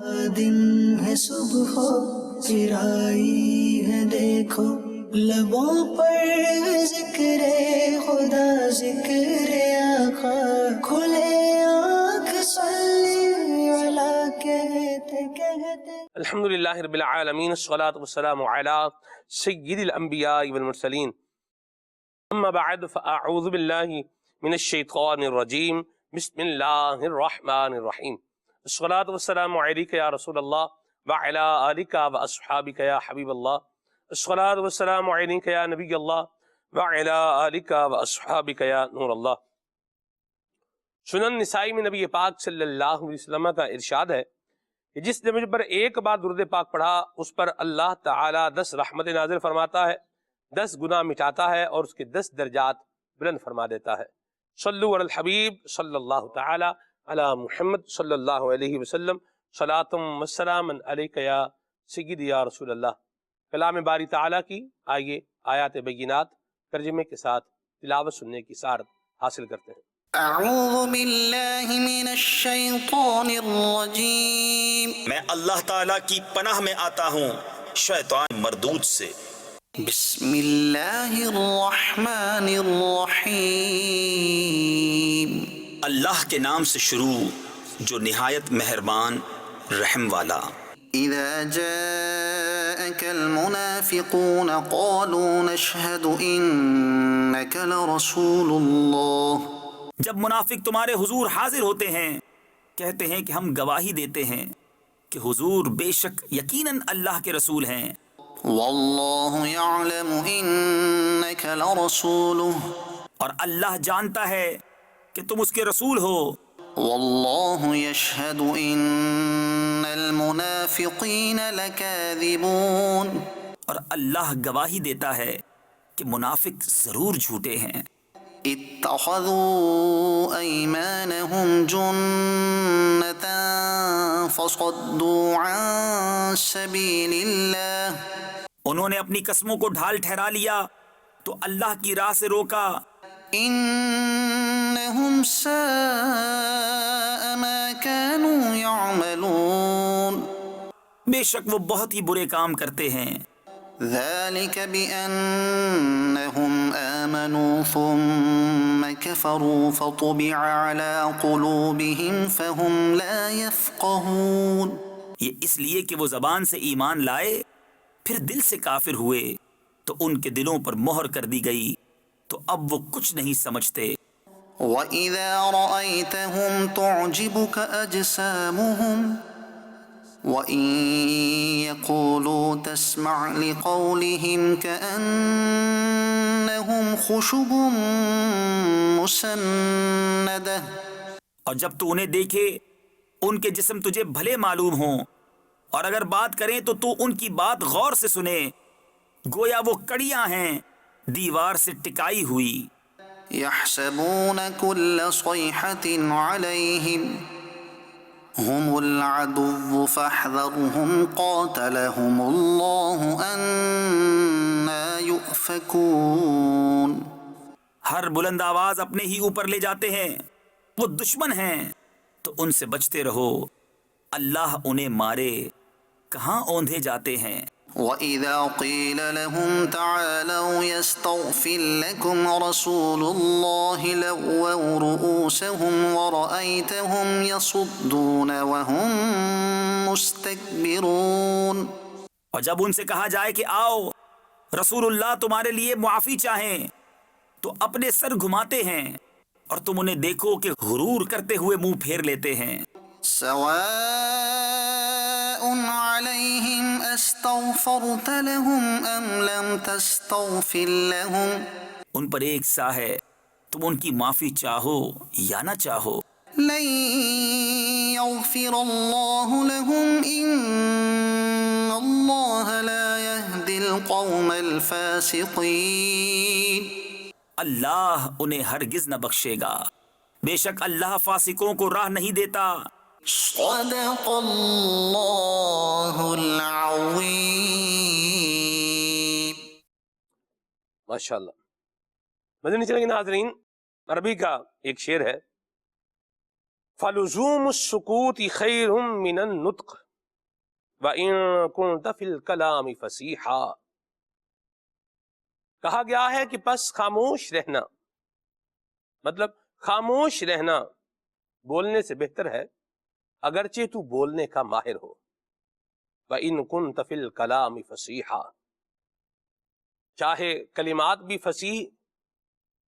دن ہے صبح پھر آئی ہے دیکھو، لبوں پر ذکر خدا ذکر آقا، کھلے آنکھ صلی علی کہتے کہتے۔ الحمدللہ رب العالمین، الصلاۃ والسلام علی سید الانبیاء والمرسلین، اما بعد فاعوذ باللہ من الشیطان الرجیم، بسم اللہ الرحمن الرحیم۔ الصلاۃ والسلام علیک یا رسول اللہ وعلی آلک واصحابک یا حبیب اللہ، الصلاۃ والسلام علیک یا نبی اللہ وعلی آلک واصحابک یا نور اللہ۔ سنن نسائی میں نبی پاک صلی اللہ علیہ وسلم کا ارشاد ہے کہ جس نے مجھ پر ایک بار درود پاک پڑھا اس پر اللہ تعالیٰ 10 رحمت نازل فرماتا ہے، 10 گناہ مٹاتا ہے اور اس کے 10 درجات بلند فرما دیتا ہے۔ صلو علی الحبیب صلی اللہ تعالی علی محمد صلی اللہ علیہ وسلم، صلاۃ و سلام علیک یا سیدی یا رسول اللہ۔ کلام باری تعالیٰ کی آئیے آیات بینات ترجمے کے ساتھ تلاوت سننے کی سعادت حاصل کرتے ہیں۔ اعوذ باللہ من الشیطان الرجیم، میں اللہ تعالیٰ کی پناہ میں آتا ہوں شیطان مردود سے۔ بسم اللہ الرحمن الرحیم، اللہ کے نام سے شروع جو نہایت مہربان رحم والا۔ اذا جاءك المنافقون قالوا نشهد انك لرسول اللہ، جب منافق تمہارے حضور حاضر ہوتے ہیں کہتے ہیں کہ ہم گواہی دیتے ہیں کہ حضور بے شک یقیناً اللہ کے رسول ہیں۔ واللہ یعلم انک لرسولہ، اور اللہ جانتا ہے کہ تم اس کے رسول ہو۔ واللہ یشہد ان المنافقین لکاذبون، اور اللہ گواہی دیتا ہے کہ منافق ضرور جھوٹے ہیں۔ اتخذوا ایمانہم جنتا فصدوا عن سبیل اللہ، انہوں نے اپنی قسموں کو ڈھال ٹھہرا لیا تو اللہ کی راہ سے روکا۔ انہم ساء ما كانوا يعملون، بے شک وہ بہت ہی برے کام کرتے ہیں۔ ذلك بأنهم آمنوا ثم كفروا فطبع على قلوبهم فهم لا يفقهون، یہ اس لیے کہ وہ زبان سے ایمان لائے پھر دل سے کافر ہوئے تو ان کے دلوں پر مہر کر دی گئی تو اب وہ کچھ نہیں سمجھتے۔ وَإِذَا رَأَيْتَهُمْ تُعْجِبُكَ أَجْسَامُهُمْ وَإِن يَقُولُوا تَسْمَعْ لِقَوْلِهِمْ كَأَنَّهُمْ خُشُبٌ مُّسَنَّدَةٌ، اور جب تو انہیں دیکھے ان کے جسم تجھے بھلے معلوم ہوں، اور اگر بات کریں تو تو ان کی بات غور سے سنے، گویا وہ کڑیاں ہیں دیوار سے ٹکائی ہوئی۔ يَحْسَبُونَ كُلَّ صَيْحَةٍ عَلَيْهِمْ هم العدو فاحذرهم قاتلهم الله أَنَّى يُؤْفَكُونَ، ہر بلند آواز اپنے ہی اوپر لے جاتے ہیں، وہ دشمن ہیں تو ان سے بچتے رہو، اللہ انہیں مارے کہاں اوندھے جاتے ہیں۔ وَإِذَا قِيلَ لَهُمْ تَعَالَوْا يَسْتَغْفِرْ لَكُمْ رَسُولُ اللَّهِ لَوَّوْا رُؤُوسَهُمْ وَرَأَيْتَهُمْ يَصُدُّونَ وَهُمْ مُسْتَكْبِرُونَ، اور جب ان سے کہا جائے کہ آؤ رسول اللہ تمہارے لیے معافی چاہیں تو اپنے سر گھماتے ہیں، اور تم انہیں دیکھو کہ غرور کرتے ہوئے منہ پھیر لیتے ہیں۔ سواء علیہم استغفرت لهم ام لم تستغفر لهم، ان پر ایک سا ہے تم ان کی معافی چاہو یا نہ چاہو، لن یغفر اللہ لهم ان اللہ لا يهدی القوم الفاسقین، اللہ انہیں ہرگز نہ بخشے گا، بے شک اللہ فاسقوں کو راہ نہیں دیتا۔ صدق اللہ العظیم۔ ماشاءاللہ۔ مدنی چینل کے ناظرین، عربی کا ایک شعر ہے، فَلُزُومُ السُّکُوتِ خَيْرٌ مِّنَ النُّطْقِ، وَإِن كُنتَ فِي الْكَلَامِ فَصِيحًا، کہا گیا ہے کہ پس خاموش رہنا، مطلب خاموش رہنا بولنے سے بہتر ہے اگرچہ تو بولنے کا ماہر ہو۔ وَإِن كُنتَ فِي الْكَلَامِ فَصِيحًا، چاہے کلمات بھی فصیح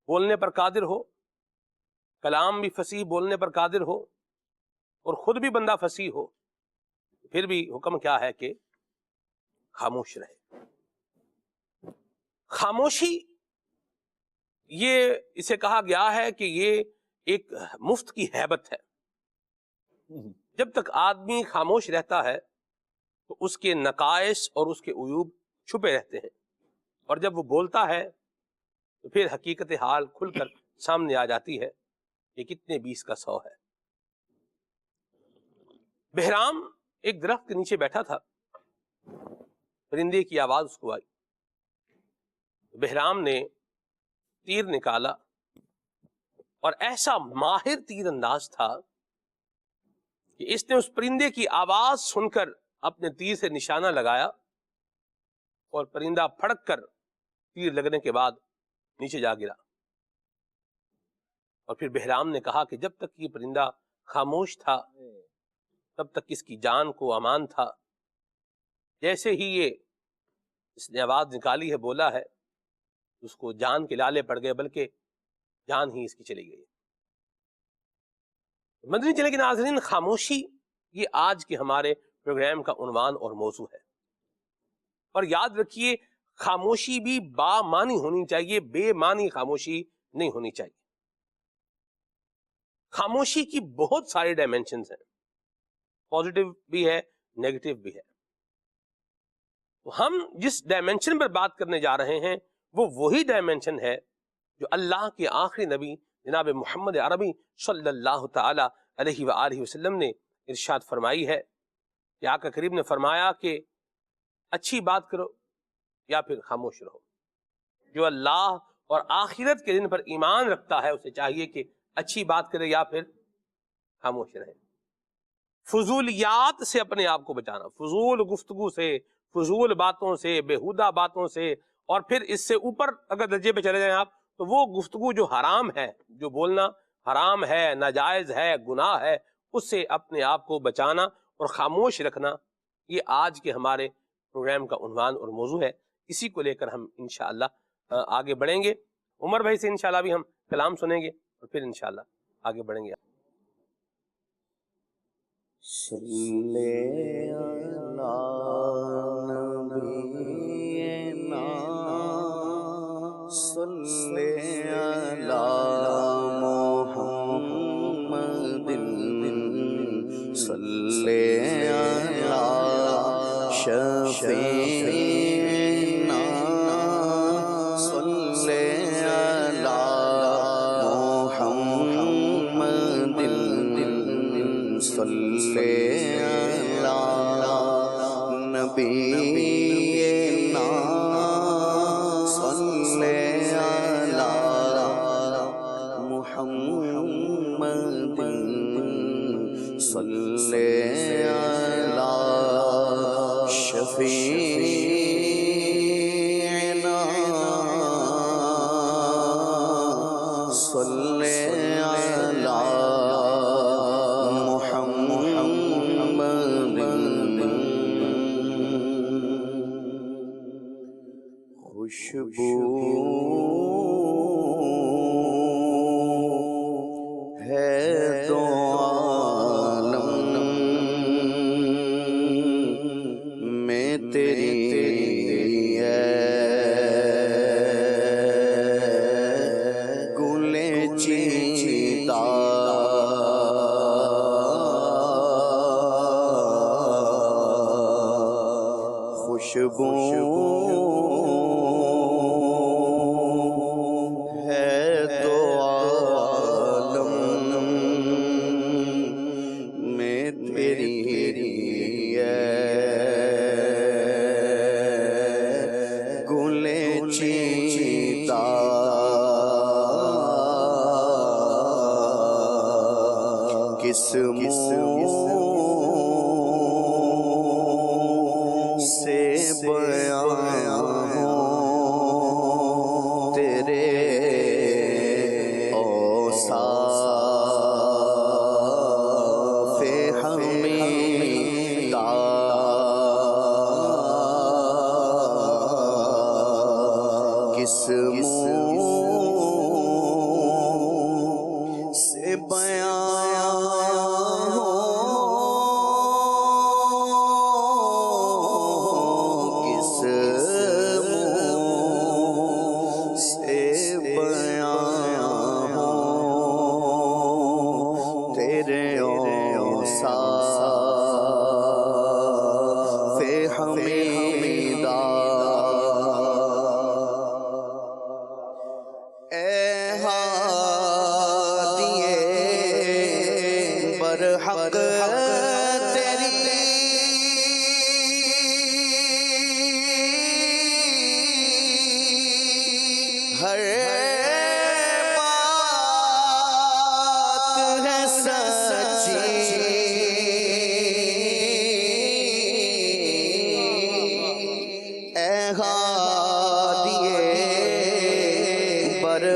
بولنے پر قادر ہو، کلام بھی فصیح بولنے پر قادر ہو، اور خود بھی بندہ فصیح ہو، پھر بھی حکم کیا ہے کہ خاموش رہے۔ خاموشی یہ اسے کہا گیا ہے کہ یہ ایک مفت کی ہیبت ہے۔ جب تک آدمی خاموش رہتا ہے تو اس کے نقائص اور اس کے عیوب چھپے رہتے ہیں، اور جب وہ بولتا ہے تو پھر حقیقت حال کھل کر سامنے آ جاتی ہے کہ کتنے 20 کا 100 ہے۔ بہرام ایک درخت کے نیچے بیٹھا تھا، پرندے کی آواز اس کو آئی، بہرام نے تیر نکالا اور ایسا ماہر تیر انداز تھا کہ اس نے اس پرندے کی آواز سن کر اپنے تیر سے نشانہ لگایا اور پرندہ پھڑک کر تیر لگنے کے بعد نیچے جا گرا۔ اور پھر بہرام نے کہا کہ جب تک یہ پرندہ خاموش تھا تب تک اس کی جان کو امان تھا، جیسے ہی اس نے آواز نکالی ہے، بولا ہے، اس کو جان کے لالے پڑ گئے، بلکہ جان ہی اس کی چلی گئی۔ مدنی چینل کے ناظرین، خاموشی یہ آج کے ہمارے پروگرام کا عنوان اور موضوع ہے، اور یاد رکھیے خاموشی بھی با معنی ہونی چاہیے، بے معنی خاموشی نہیں ہونی چاہیے۔ خاموشی کی بہت سارے ڈائمینشنز ہیں، پازیٹیو بھی ہے، نیگیٹو بھی ہے۔ ہم جس ڈائمینشن پر بات کرنے جا رہے ہیں وہ وہی ڈائمینشن ہے جو اللہ کے آخری نبی جناب محمد عربی صلی اللہ تعالی علیہ وآلہ وسلم نے ارشاد فرمائی ہے کہ آقا کریم نے فرمایا کہ اچھی بات کرو یا پھر خاموش رہو۔ جو اللہ اور آخرت کے دن پر ایمان رکھتا ہے اسے چاہیے کہ اچھی بات کرے یا پھر خاموش رہے۔ فضولیات سے اپنے آپ کو بچانا، فضول گفتگو سے، فضول باتوں سے، بیہودہ باتوں سے، اور پھر اس سے اوپر اگر درجے پہ چلے جائیں آپ تو وہ گفتگو جو حرام ہے، جو بولنا حرام ہے، ناجائز ہے، گناہ ہے، اس سے اپنے آپ کو بچانا اور خاموش رکھنا، یہ آج کے ہمارے پروگرام کا عنوان اور موضوع ہے۔ اسی کو لے کر ہم انشاءاللہ آگے بڑھیں گے۔ عمر بھائی سے انشاءاللہ بھی ہم کلام سنیں گے اور پھر انشاءاللہ آگے بڑھیں گے۔ صلی علی نبینا صلی علی محمد صلی علی شفیعنا صلی علی محمد صلی علی نبینا صلی علی محمد صلی علی شفیعنا صلی علی خوشبو ہے تو عالم میں تیری ہے، گلے چیتا خوشبو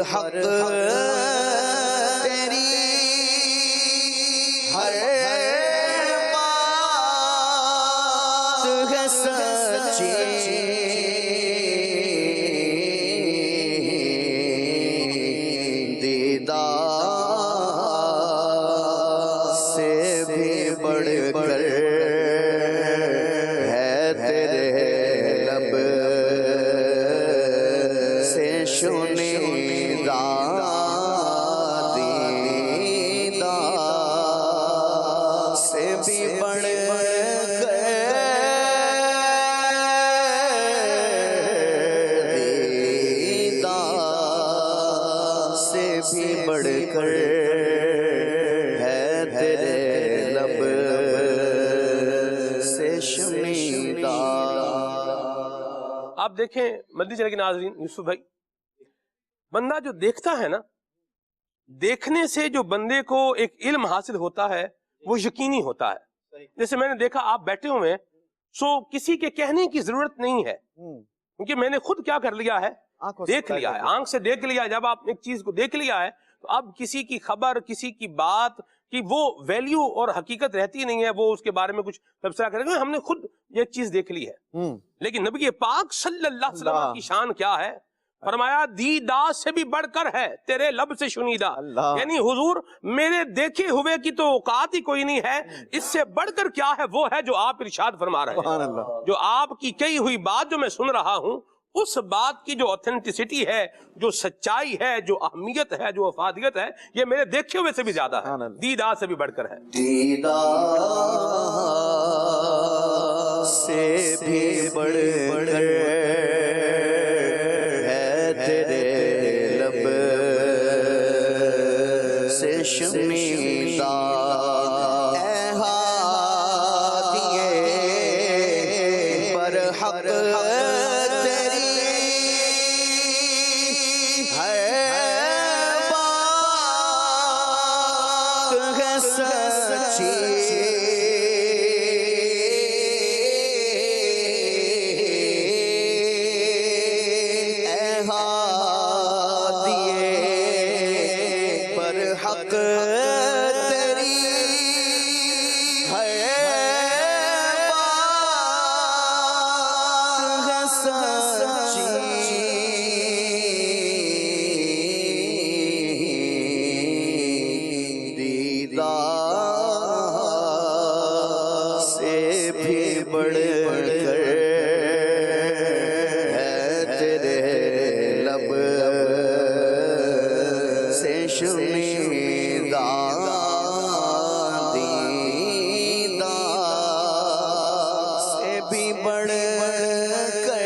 حق تیری ہر بات ہے سچی دیدار سے بھی بڑھ کر ہے تیرے لب سے شنیدہ دیدار سے بھی بڑھ کر دیدار سے بھی بڑھ کر ہے تیرے لب سے شنیدہ۔ آپ دیکھیں مدنی چینل کے ناظرین، یوسف بھائی، بندہ جو دیکھتا ہے نا، دیکھنے سے جو بندے کو ایک علم حاصل ہوتا ہے وہ یقینی ہوتا ہے۔ جیسے میں نے دیکھا آپ بیٹھے ہوئے ہیں، سو کسی کے کہنے کی ضرورت نہیں ہے، کیونکہ میں نے خود کیا کر لیا ہے، دیکھ لیا ہے، آنکھ سے دیکھ لیا ہے۔ جب آپ ایک چیز کو دیکھ لیا ہے تو اب کسی کی خبر، کسی کی بات کی وہ ویلیو اور حقیقت رہتی نہیں ہے، وہ اس کے بارے میں کچھ تبصرہ کرے گا، ہم نے خود یہ چیز دیکھ لی ہے۔ لیکن نبی پاک صلی اللہ علیہ وسلم کی شان کیا ہے؟ فرمایا دیدار سے بھی بڑھ کر ہے تیرے لب سے شنیدہ، یعنی حضور میرے دیکھے ہوئے کی تو اوقات ہی کوئی نہیں ہے، اس سے بڑھ کر کیا ہے وہ ہے جو آپ ارشاد فرما رہے ہیں۔ جو آپ کی کہی ہوئی بات جو میں سن رہا ہوں، اس بات کی جو اوتھینٹسٹی ہے، جو سچائی ہے، جو اہمیت ہے، جو افادیت ہے، یہ میرے دیکھے ہوئے سے بھی زیادہ ہے، دیدار سے بھی بڑھ کر ہے۔ دیدار سے بھی بڑھ کر ہے تیرے لب سے شنیدہ، اے ہادیے پر حق تیری ہے بات ہے سچی حق تیری ہے بات ہے سچی دیدار سے بھی بڑھ کر ہے تیرے لب سے شنیدہ دیدار سے بھی بڑھ کر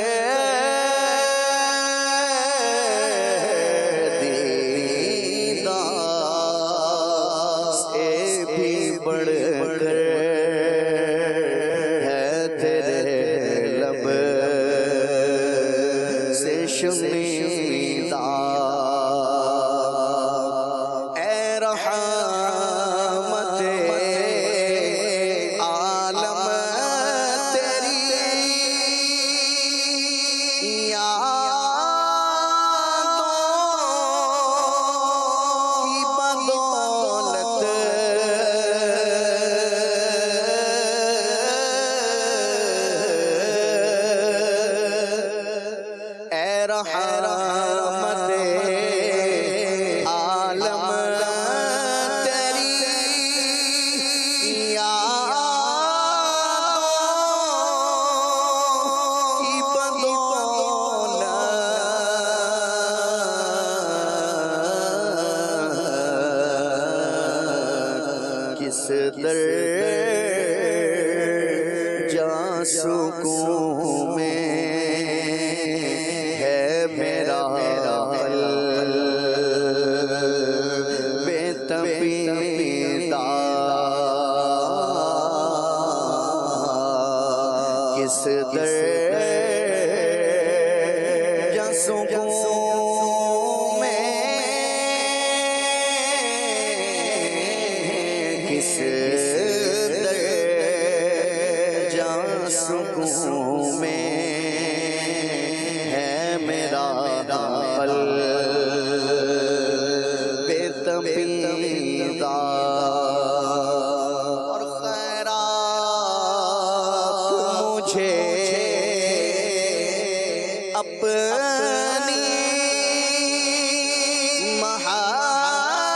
دیدار سے بھی بڑھ کر ہے تیرے لب سے شنیدہ، اے رحمت عالم تیری یادوں کی بدولت اے رحمت عالم تیری یادوں کی بدولت کس درجہ سکون میں ہے میرا قلب تپیدہ، کس درجہ سکون میں، کس درجہ سکون میں ہے میرا قلب مجھے اپنی محبت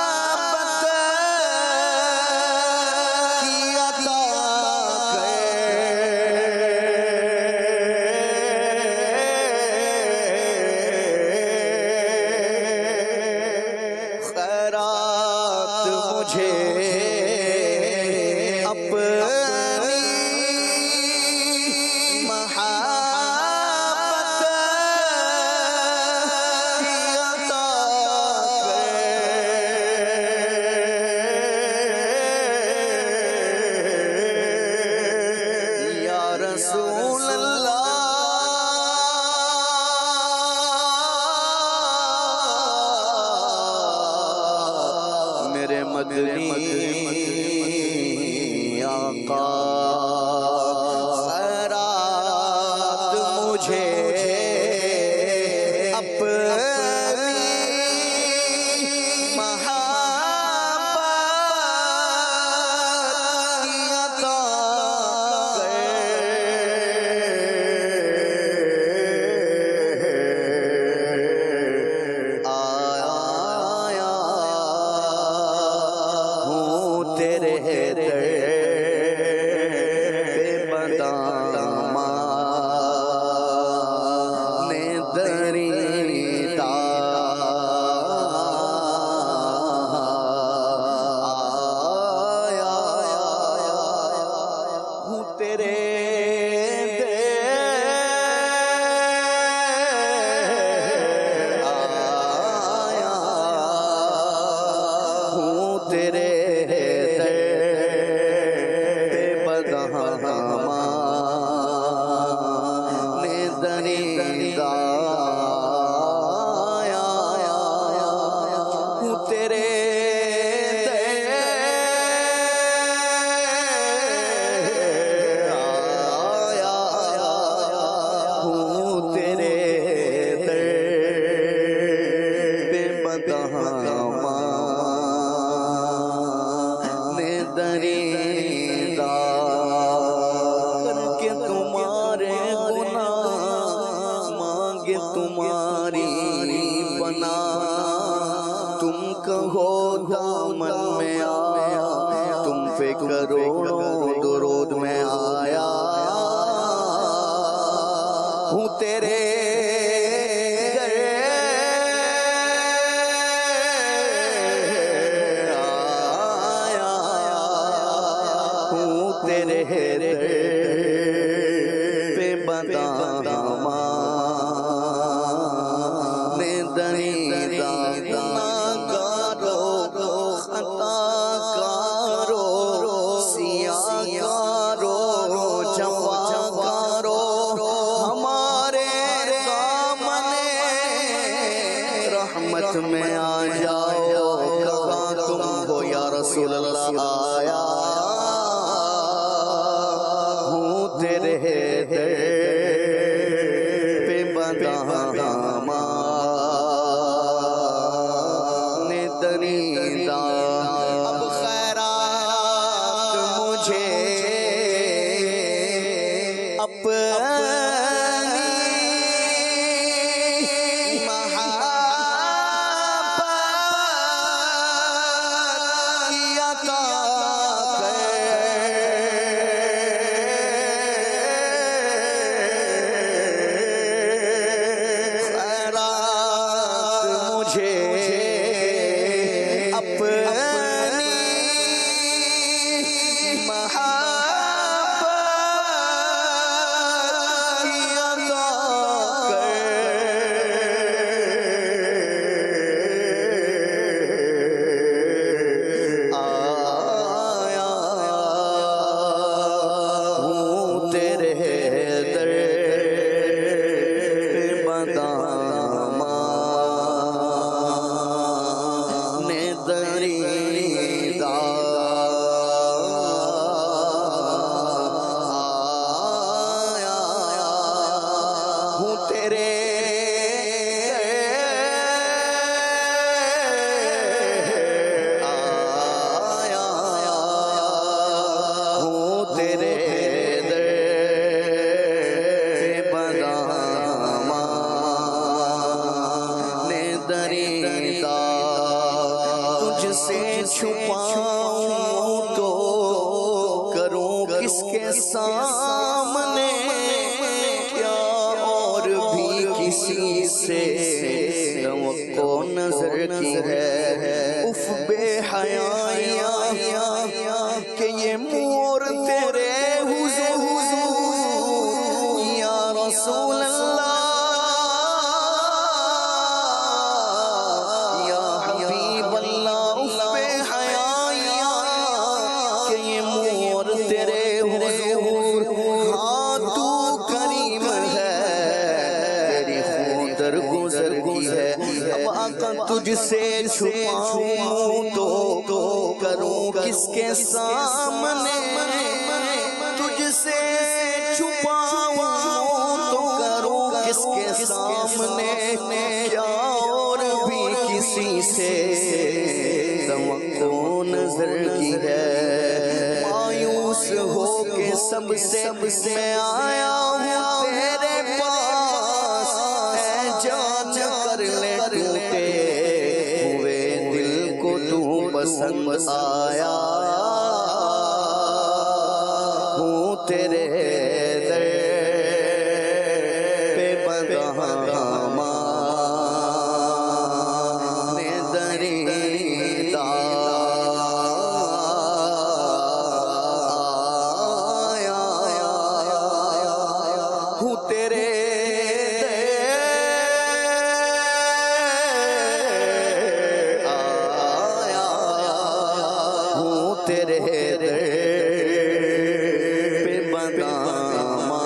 کی عطا خیرات مجھے اپنی محبت کی عطا یا رسول اللہ میرے مدنی آقا خیرات مجھے اپنی محبت کی عطا آیا ہوں تیرے در پہ بدامان دریدہ آیا ہوں تیرے تیرے در پہ بدامان دریدہ ہوں تیرے ہوں تیرے در پہ بدامان دریدہ کر کے تمہارے گناہ مانگے تمہاری بنا تم کہو دامن میں آیا تم پہ کروڑوں درود میں آیا ہوں تیرے تیرے در پہ بدامان دریدہ گناہگارو خطا کارو سیاہ کارو جفا کارو ہمارے دامن رحمت میں آ جاؤ کہاں تم ہو یا رسول اللہ آیا تیرے در پہ بدامان دریدہ اب خیرات مجھے اپنی محبت کی عطا اپنی محبت کی عطا آیا ہوں تیرے در پہ بدامان دریدہ آیا ہوں تیرے آیا ہوں تیرے در سامنے کیا اور بھی کسی سے توقع نظر کی ہے اف بے حیاں کہ یہ مور تیرے حضور یا رسول اللہ یا حبیب اللہ اف بے حیاں کہ یہ مور تیرے حضور ہاں تو کریم ہے تیری خود در گزر کی ہے اب آقا تجھ سے چھپاؤں تو کروں کس کے سامنے تجھ سے چھپاؤں تو کروں کس کے سامنے کیا اور بھی کسی سے توقع نظر کی ہے مایوس ہو کے سب سے میں آیا ہوں تیرے پاس اے جان کر لے ٹوٹے ہوئے دل کو تو پسند آیا ہوں تیرے در پہ بدہاں نے دریدہ ہوں تیرے تیرے پہ بدہاں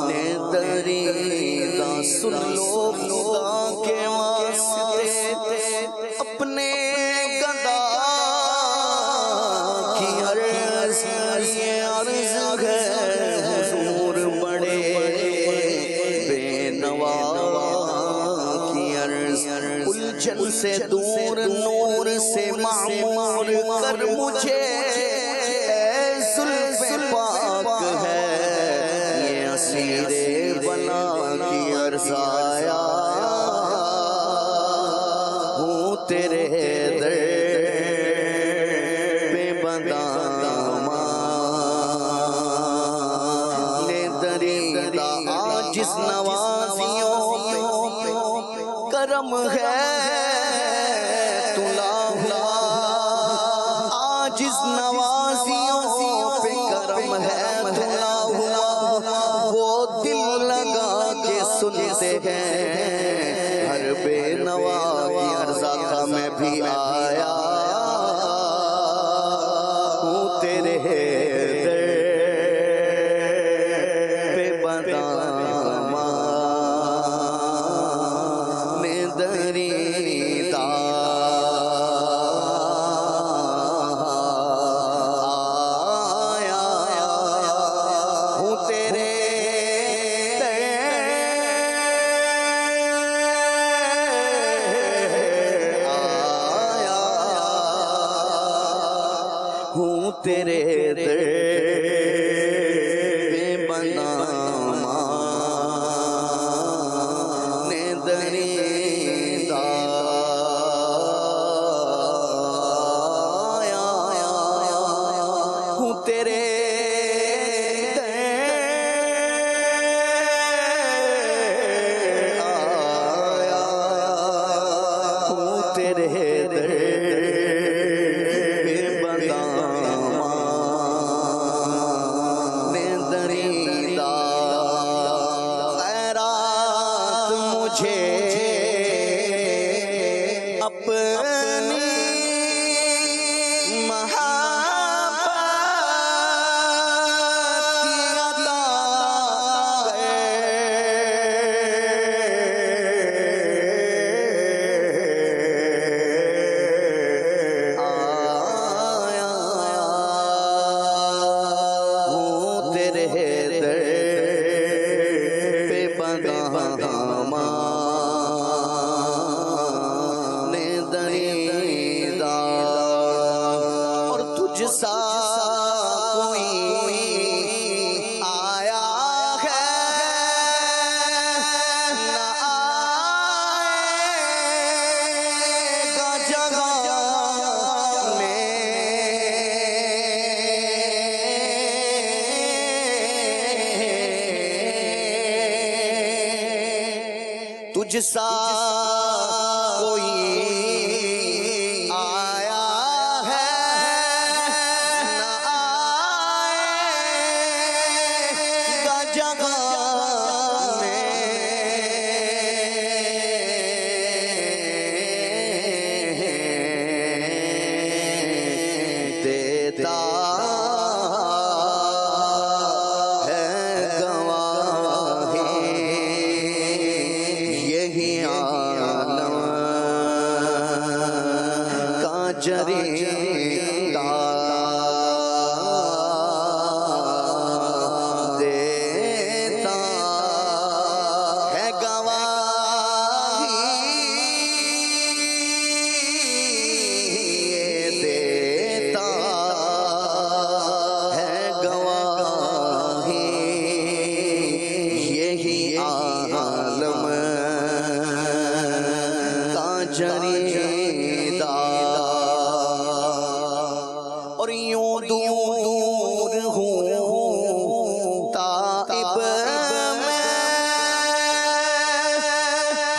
نے دریدہ سن لو خدا کے واسطے اپنے گدا کی عرض یہ عرض ہے حضور بڑے بے نوا کی عرض الجھن سے دور نور سے معمور کر مجھے اے زلف پاک ہے یہ اسیر بنا کی عرض آیا ہوں تیرے در پہ بدہاں نے دریدہ آجز نوازیوں پہ کرم ہے آجز نوازیوں پہ کرم ہے دھلا ہوا وہ دل لگا کے سنتے ہیں ہر بے نوا کی عرض آقا میں بھی آیا ہوں تیرے در پہ بدہاں میں دریدہ ہوں تیرے در پہ بدہاں نے دریدہ ہوں تیرے ہوں تیرے در پہ بدہاں تجھ سا کوئی آیا ہے نہ آئے گا جگہ میں دیتا جریدہ دیتا ہے گواہی دیتا ہے گواہی یہی عالم کا جریدہ اور یوں دور ہوں تائب میں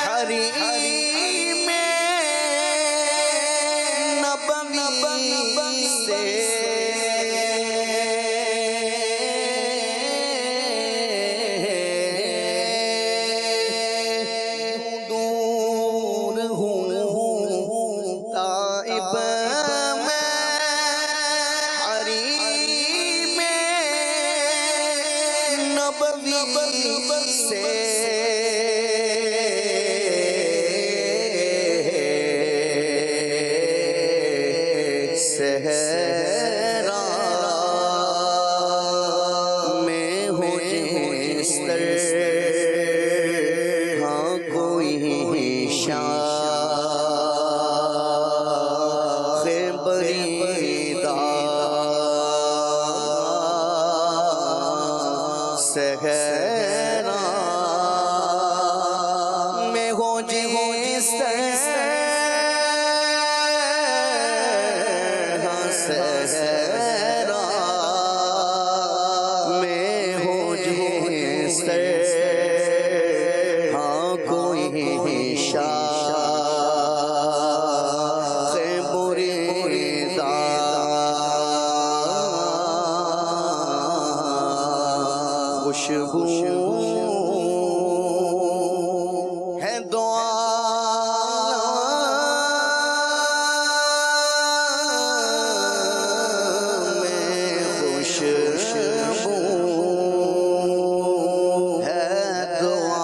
حریم نبوی سے دور ہوں تائب سے صحرا میں ہو جس طرح کوئی شاخ بریدہ صحرا میں ہو جس طرح صحرا میں ہو جس طرح کوئی شاخ بریدہ خوشبو ہے دعا میں خوشبو ہے دعا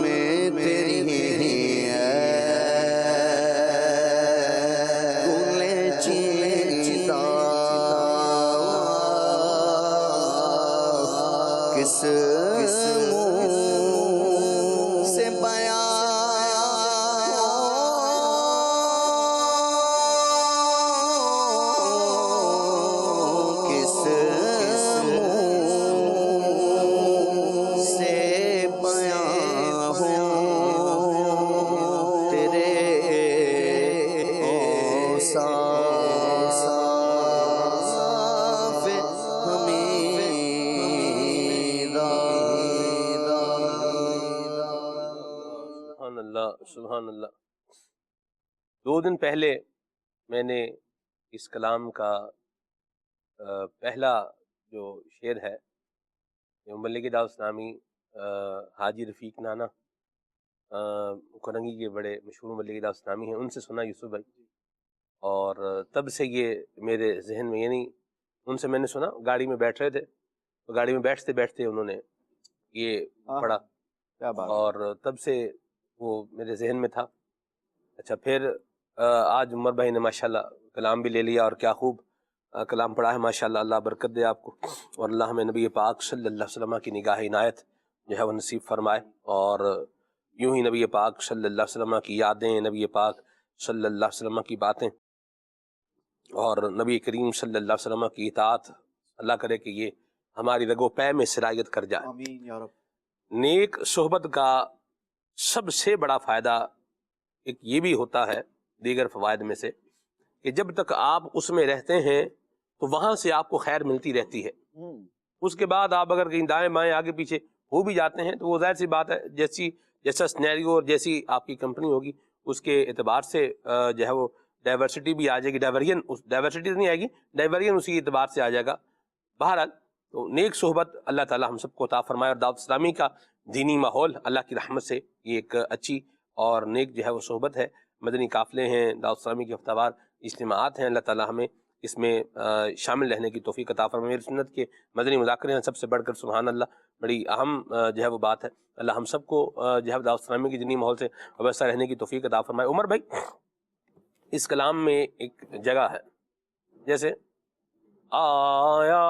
میں تیری ہے گل چیتا کس منہ سے بیان کس منہ سے بیان تیرے اوصاف سبحان اللہ. 2 دن پہلے میں نے اس کلام کا پہلا جو شعر ہے جو ملک دعوت اسلامی حاجی رفیق نانا کرنگی کے بڑے مشہور ملک دعوت اسلامی ہیں، ان سے سنا یوسف بھائی، اور تب سے یہ میرے ذہن میں، یعنی ان سے میں نے سنا، گاڑی میں بیٹھ رہے تھے تو گاڑی میں بیٹھتے بیٹھتے انہوں نے یہ پڑھا اور تب سے وہ میرے ذہن میں تھا. اچھا، پھر آج عمر بھائی نے ماشاءاللہ کلام بھی لے لیا اور کیا خوب کلام پڑھا ہے ماشاءاللہ. اللہ برکت دے آپ کو اور اللہ ہمیں نبی پاک صلی اللہ علیہ وسلم کی نگاہ عنایت جو ہے وہ نصیب فرمائے، اور یوں ہی نبی پاک صلی اللہ علیہ وسلم کی یادیں، نبی پاک صلی اللہ علیہ وسلم کی باتیں اور نبی کریم صلی اللہ علیہ وسلم کی اطاعت اللہ کرے کہ یہ ہماری رگ و پے میں سرایت کر جائے. آمین یا رب. نیک صحبت کا سب سے بڑا فائدہ ایک یہ بھی ہوتا ہے دیگر فوائد میں سے کہ جب تک آپ اس میں رہتے ہیں تو وہاں سے آپ کو خیر ملتی رہتی ہے. اس کے بعد آپ اگر کہیں دائیں بائیں آگے پیچھے ہو بھی جاتے ہیں تو وہ ظاہر سی بات ہے جیسا سنیریو اور جیسی آپ کی کمپنی ہوگی اس کے اعتبار سے جو ہے وہ ڈائیورسٹی بھی آ جائے گی، ڈائیورسٹی نہیں آئے گی، ڈائیورین اسی اعتبار سے آ جائے گا۔ بہرحال تو نیک صحبت اللہ تعالی ہم سب کو عطا فرمائے، اور دعوت اسلامی کا دینی ماحول اللہ کی رحمت سے یہ ایک اچھی اور نیک جو ہے وہ صحبت ہے۔ مدنی قافلے ہیں، دعوت اسلامی کے ہفتہ وار اجتماعات ہیں، اللہ تعالی ہمیں اس میں شامل رہنے کی توفیق عطا فرمائے۔ میری سنت کے مدنی مذاکرے ہیں، سب سے بڑھ کر سبحان اللہ بڑی اہم جو ہے وہ بات ہے۔ اللہ ہم سب کو جو ہے دعوت اسلامی کے دینی ماحول سے وابستہ رہنے کی توفیق عطا فرمائے۔ عمر بھائی، اس کلام میں ایک جگہ ہے جیسے آیا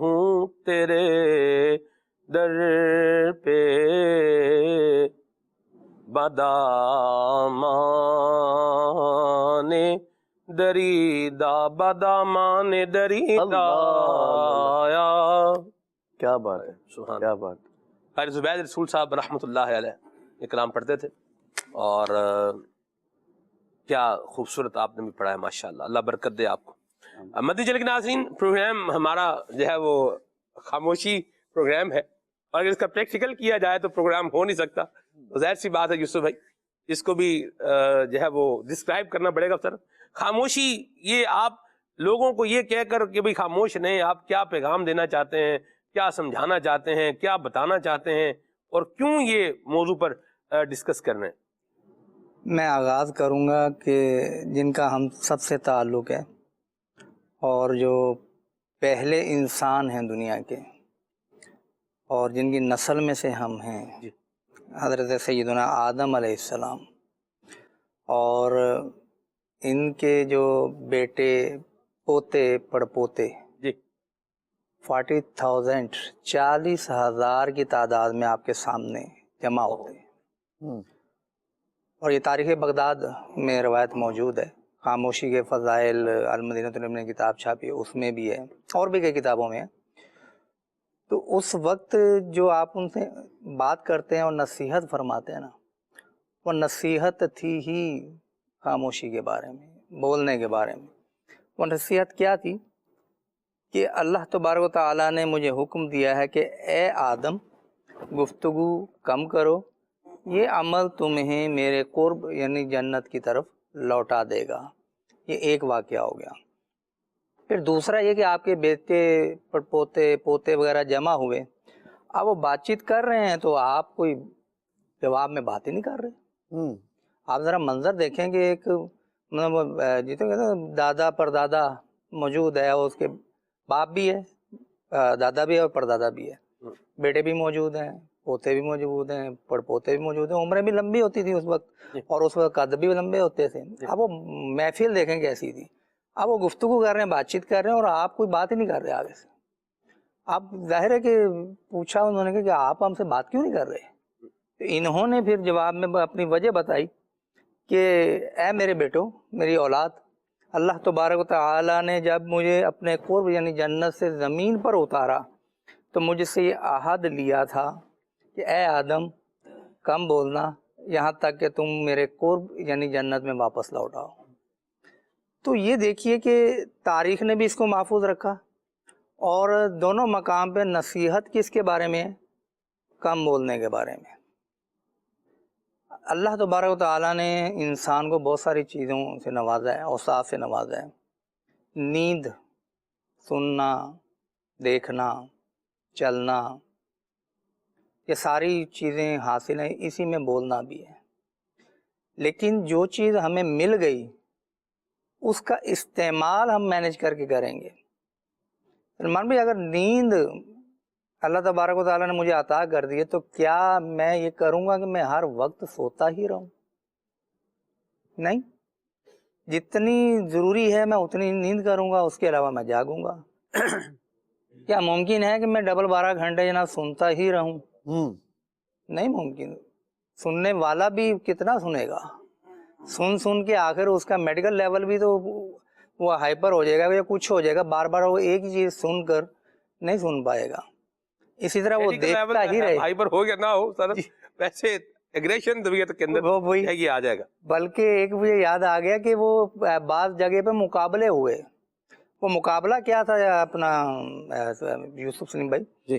ہوں تیرے در پہ بدامان دریدہ، بدامان دریدہ آیا۔ کیا بات ہے، سبحان کیا بات۔ قاری زبید رسول صاحب رحمۃ اللہ علیہ یہ کلام پڑھتے تھے، اور کیا خوبصورت آپ نے بھی پڑھا ہے ماشاءاللہ، اللہ برکت دے آپ کو۔ مدنی چینل کے ناظرین، پروگرام ہمارا جو ہے وہ خاموشی پروگرام ہے، اور اگر اس کا پریکٹیکل کیا جائے تو پروگرام ہو نہیں سکتا۔ تو ظاہر سی بات ہے یوسف بھائی، اس کو بھی جو ہے وہ ڈسکرائب کرنا پڑے گا سر۔ خاموشی، یہ آپ لوگوں کو یہ کہہ کر کہ بھئی خاموش نہیں، آپ کیا پیغام دینا چاہتے ہیں، کیا سمجھانا چاہتے ہیں، کیا بتانا چاہتے ہیں، اور کیوں یہ موضوع پر ڈسکس کر رہے ہیں؟ میں آغاز کروں گا کہ جن کا ہم سب سے تعلق ہے اور جو پہلے انسان ہیں دنیا کے، اور جن کی نسل میں سے ہم ہیں، حضرت سیدنا آدم علیہ السلام، اور ان کے جو بیٹے، پوتے، پڑپوتے، 40,000 40,000 کی تعداد میں آپ کے سامنے جمع ہوتے ہیں۔ اور یہ تاریخ بغداد میں روایت موجود ہے، خاموشی کے فضائل المدینۃ العلم نے کتاب چھاپی، اس میں بھی ہے، اور بھی کئی کتابوں میں ہے۔ تو اس وقت جو آپ ان سے بات کرتے ہیں اور نصیحت فرماتے ہیں نا، وہ نصیحت تھی ہی خاموشی کے بارے میں، بولنے کے بارے میں۔ وہ نصیحت کیا تھی کہ اللہ تبارک و تعالیٰ نے مجھے حکم دیا ہے کہ اے آدم، گفتگو کم کرو، یہ عمل تمہیں میرے قرب یعنی جنت کی طرف لوٹا دے گا۔ یہ ایک واقعہ ہو گیا۔ پھر دوسرا یہ کہ آپ کے بیٹے، پڑپوتے، پوتے وغیرہ جمع ہوئے، اب وہ بات چیت کر رہے ہیں تو آپ کوئی جواب میں بات ہی نہیں کر رہے۔ آپ ذرا منظر دیکھیں کہ ایک مطلب جیتے کہتے ہیں دادا پردادا موجود ہے، اور اس کے باپ بھی ہے، دادا بھی ہے اور پردادا بھی ہے، بیٹے بھی موجود ہیں، پوتے بھی موجود ہیں، پڑپوتے بھی موجود ہیں، عمریں بھی لمبی ہوتی تھی اس وقت، اور اس وقت قد بھی لمبے ہوتے تھے۔ اب وہ محفل دیکھیں کیسی تھی، اب وہ گفتگو کر رہے ہیں، بات چیت کر رہے ہیں، اور آپ کوئی بات ہی نہیں کر رہے آگے سے۔ اب ظاہر ہے کہ پوچھا انہوں نے کہ آپ ہم سے بات کیوں نہیں کر رہے؟ تو انہوں نے پھر جواب میں اپنی وجہ بتائی کہ اے میرے بیٹو، میری اولاد، اللہ تبارک و تعالیٰ نے جب مجھے اپنے قرب یعنی جنت سے زمین پر اتارا تو مجھ سے یہ عہد لیا تھا کہ اے آدم، کم بولنا یہاں تک کہ تم میرے قرب یعنی جنت میں واپس لوٹ آؤ۔ تو یہ دیکھیے کہ تاریخ نے بھی اس کو محفوظ رکھا، اور دونوں مقام پہ نصیحت کس کے بارے میں ہے؟ کم بولنے کے بارے میں۔ اللہ تبارک و تعالیٰ نے انسان کو بہت ساری چیزوں سے نوازا ہے، اوصاف سے نوازا ہے۔ نیند، سننا، دیکھنا، چلنا، یہ ساری چیزیں حاصل ہیں، اسی میں بولنا بھی ہے۔ لیکن جو چیز ہمیں مل گئی اس کا استعمال ہم مینیج کر کے کریں گے۔ سلمان بھائی، اگر نیند اللہ تبارک و تعالیٰ نے مجھے عطا کر دی ہے تو کیا میں یہ کروں گا کہ میں ہر وقت سوتا ہی رہوں؟ نہیں، جتنی ضروری ہے میں اتنی نیند کروں گا، اس کے علاوہ میں جاگوں گا۔ کیا ممکن ہے کہ میں ڈبل 12 گھنٹے جناب سنتا ہی رہوں؟ نہیں ممکن۔ سننے والا بھی کتنا سنے گا؟ سن کے آخر اس کا میڈیکل لیول بھی تو وہ ہائپر ہو جائے گا یا کچھ ہو جائے گا، بار بار وہ ایک ہی چیز سن کر نہیں سن پائے گا۔ اسی طرح وہ دیکھتا ہی رہے، ہائپر ہو گیا نہ ہو سر، ویسے ایگریشن طبیعت کے اندر وہی یہ آ جائے گا۔ بلکہ ایک مجھے یاد آ گیا کہ وہ بعض جگہ پہ مقابلے ہوئے۔ وہ مقابلہ کیا تھا اپنا یوسف سلیم بھائی؟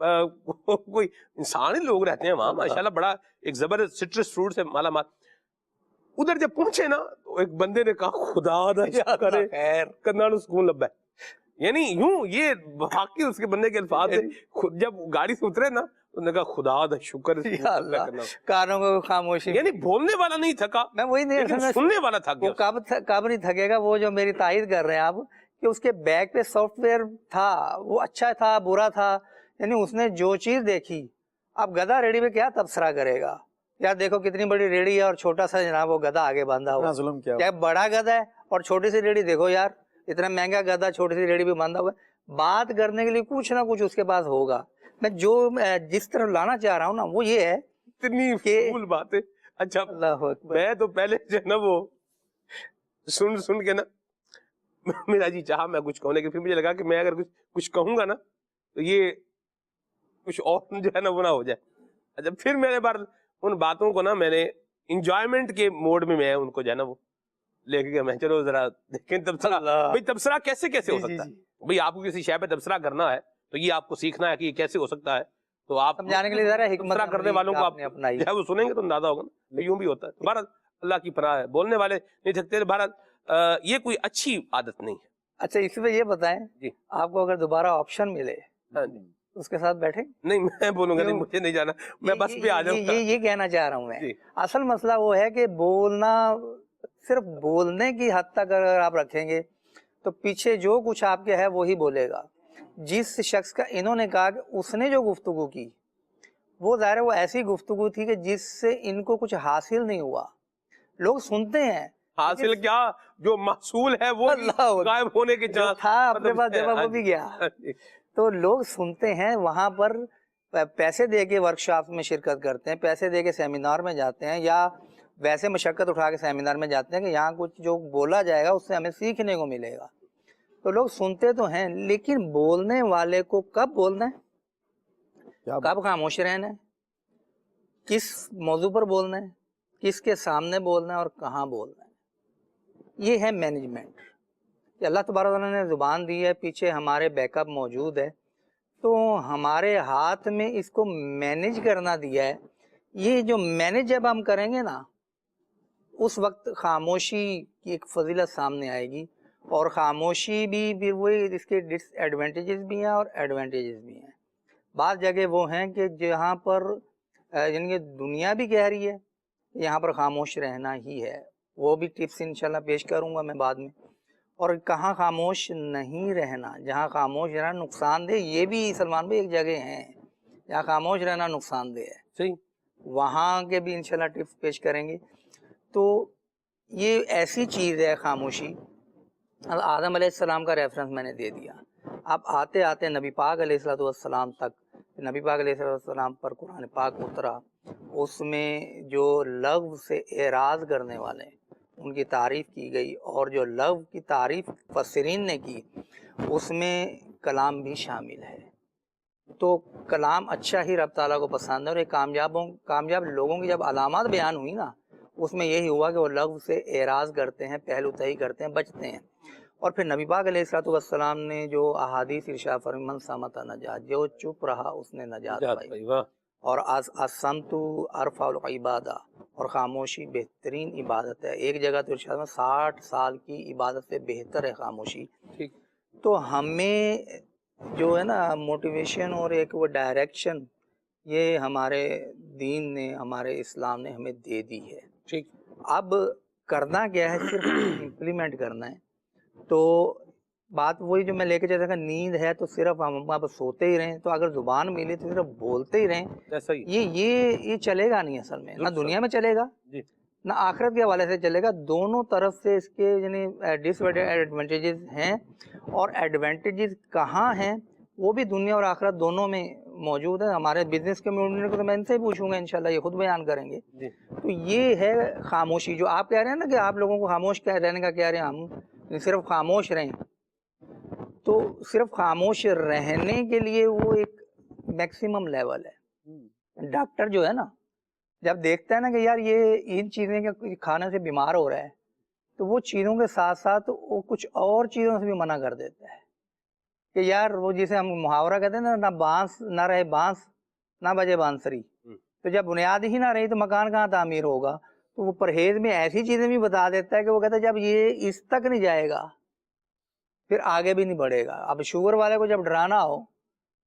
کوئی انسانی لوگ رہتے ہیں وہاں ماشاءاللہ، بڑا ایک زبردست سٹرس فروٹ سے مالا مال. ادھر جب پہنچے نا تو ایک بندے نے کہا خدا دا شکر ہے خیر کناں نوں سکون لبا ہے. یعنی یوں یہ واقعی اس کے بندے کے الفاظ تھے. جب گاڑی سے اترے نا تو انہوں نے کہا خدا دا شکر ہے یا اللہ، کانوں کو خاموشی. یعنی بولنے والا نہیں تھکا، میں وہی نہیں لیکن سننے والا تھک وہ گیا. کب نہیں تھکے گا. وہ جو میری تائید کر رہے ہیں آپ کہ اس کے بیگ پہ سافٹ ویئر تھا، وہ اچھا تھا برا تھا، یعنی اس نے جو چیز دیکھی. اب گدھا ریڑی پہ کیا تبصرہ کرے گا؟ یار دیکھو کتنی بڑی ریڑی ہے اور چھوٹا سا جناب وہ گدھا آگے باندھا ہوا. ظلم کیا کیا بڑا گدھا ہے اور چھوٹی سی ریڑی دیکھو یار، اتنا مہنگا گدھا چھوٹی سی ریڑی پہ باندھا ہوا ہے. بات کرنے کے لیے کچھ نہ کچھ اس کے پاس ہوگا. میں جو جس طرح لانا چاہ رہا ہوں نا وہ یہ ہے اتنی کہ فضول باتیں. اچھا اللہ اکبر. میں تو پہلے جو ہے نا وہ سن کے نا میرا جی چاہا میں کچھ کہوں، لیکن پھر مجھے لگا کہ میں اگر کچھ کہوں گا نا تو یہ کچھ اور جو ہے نا وہ نہ ہو جائے. اچھا پھر میرے بار ان باتوں کو نا میں نے انجوائمنٹ کے موڈ میں ان کو جو ہے نا وہ لے کے گیا. میں چلو ذرا دیکھیں تبصرہ، بھائی تبصرہ کیسے ہو سکتا ہے. بھئی آپ کو کسی شے پہ تبصرہ کرنا ہے تو یہ آپ کو سیکھنا ہے کہ یہ کیسے ہو سکتا ہے. تو آپ سمجھانے کے لیے ذرا حکمت تبصرہ کرنے والوں کو آپ نے اپنائی. جو ہے وہ سنیں گے تو اندازہ ہوگا نا یوں بھی ہوتا ہے. بہرحال اللہ کی پناہ ہے، بولنے والے نہیں تھکتے. بہرحال یہ کوئی اچھی عادت نہیں ہے. اچھا اس میں یہ بتائیں جی آپ کو اگر دوبارہ آپشن ملے ہاں جی. اس کے ساتھ بیٹھیں؟ نہیں میں بولوں گا نہیں، مجھے نہیں جانا، میں بس پہ آ جاؤں گا. یہ کہنا چاہ رہا ہوں میں. جی. اصل مسئلہ وہ ہے کہ بولنا صرف بولنے کی حد تک اگر آپ رکھیں گے تو پیچھے جو کچھ آپ کے ہے وہی بولے گا. جس شخص کا انہوں نے کہا کہ اس نے جو گفتگو کی وہ ظاہر ہے وہ ایسی گفتگو تھی کہ جس سے ان کو کچھ حاصل نہیں ہوا. لوگ سنتے ہیں، حاصل کیا جو محصول ہے وہ غائب ہونے کے چانس تھا اپنے پاس جب وہ بھی گیا. تو لوگ سنتے ہیں، وہاں پر پیسے دے کے ورکشاپ میں شرکت کرتے ہیں، پیسے دے کے سیمینار میں جاتے ہیں، یا ویسے مشقت اٹھا کے سیمینار میں جاتے ہیں کہ یہاں کچھ جو بولا جائے گا اس سے ہمیں سیکھنے کو ملے گا. تو لوگ سنتے تو ہیں لیکن بولنے والے کو کب بولنا ہے، کب خاموش رہنا ہے، کس موضوع پر بولنا ہے، کس کے سامنے بولنا ہے اور کہاں بولنا ہے، یہ ہے مینجمنٹ. کہ اللہ تبارک و تعالیٰ نے زبان دی ہے، پیچھے ہمارے بیک اپ موجود ہے، تو ہمارے ہاتھ میں اس کو مینج کرنا دیا ہے. یہ جو مینج جب ہم کریں گے نا اس وقت خاموشی کی ایک فضیلت سامنے آئے گی. اور خاموشی بھی پھر وہی اس کے ڈس ایڈوانٹیجز بھی ہیں اور ایڈوانٹیجز بھی ہیں. بعض جگہ وہ ہیں کہ جہاں پر یعنی کہ دنیا بھی کہہ رہی ہے یہاں پر خاموش رہنا ہی ہے. وہ بھی ٹپس انشاءاللہ پیش کروں گا میں بعد میں. اور کہاں خاموش نہیں رہنا، جہاں خاموش رہنا نقصان دہ، یہ بھی سلمان بھائی ایک جگہ ہیں جہاں خاموش رہنا نقصان دہ ہے. صحیح، وہاں کے بھی انشاءاللہ ٹپس پیش کریں گے. تو یہ ایسی چیز ہے خاموشی. آدم علیہ السلام کا ریفرنس میں نے دے دیا. اب آتے آتے نبی پاک علیہ السلام تک، نبی پاک علیہ السلام پر قرآن پاک اترا، اس میں جو لغو سے اعراض کرنے والے ان کی تعریف کی گئی، اور جو لغو کی تعریف مفسرین نے کی اس میں کلام بھی شامل ہے. تو کلام اچھا ہی رب تعالیٰ کو پسند ہے. اور یہ کامیاب لوگوں کی جب علامات بیان ہوئی نا اس میں یہی ہوا کہ وہ لغو سے اعراض کرتے ہیں، پہلو تہی کرتے ہیں، بچتے ہیں. اور پھر نبی پاک علیہ السلام نے جو احادیث ارشاد فرمائی، من صمت نجات، جو چپ رہا اس نے نجات پائی. اور الصمت ارفع العبادہ، اور خاموشی بہترین عبادت ہے. ایک جگہ تو ارشاد میں 60 سال کی عبادت سے بہتر ہے خاموشی. تو ہمیں جو ہے نا موٹیویشن اور ایک وہ ڈائریکشن یہ ہمارے دین نے، ہمارے اسلام نے ہمیں دے دی ہے. ٹھیک، اب کرنا کیا ہے، صرف امپلیمنٹ کرنا ہے. تو بات وہی جو میں لے کے چلتا کہ نیند ہے تو صرف ہم اب سوتے ہی رہیں، تو اگر زبان ملی تو صرف بولتے ہی رہیں، یہ چلے گا نہیں. اصل میں نہ دنیا میں چلے گا نہ آخرت کے حوالے سے چلے گا. دونوں طرف سے اس کے یعنی ڈس ایڈوانٹیجز ہیں، اور ایڈوانٹیجز کہاں ہیں وہ بھی دنیا اور آخرت دونوں میں موجود ہے. ہمارے بزنس کمیونٹی کو تو میں ان سے پوچھوں گا انشاءاللہ، یہ خود بیان کریں گے. تو یہ ہے خاموشی. جو آپ کہہ رہے ہیں نا کہ آپ لوگوں کو خاموش رہنے کا کہہ رہے ہیں، ہم صرف خاموش رہیں، تو صرف خاموش رہنے کے لیے وہ ایک میکسیمم لیول ہے. ڈاکٹر جو ہے نا جب دیکھتا ہے نا کہ یار یہ ان چیزیں کے کھانے سے بیمار ہو رہا ہے تو وہ چیزوں کے ساتھ ساتھ وہ کچھ اور چیزوں سے بھی منع کر دیتا ہے کہ یار وہ جسے ہم محاورہ کہتے ہیں نا، نہ بانس نہ رہے بانس نہ بجے بانسری، تو جب بنیاد ہی نہ رہی تو مکان کہاں تعمیر ہوگا؟ تو وہ پرہیز میں ایسی چیزیں بھی بتا دیتا ہے کہ وہ کہتا ہے جب یہ اس تک نہیں جائے گا پھر آگے بھی نہیں بڑھے گا۔ اب شوگر والے کو جب ڈرانا ہو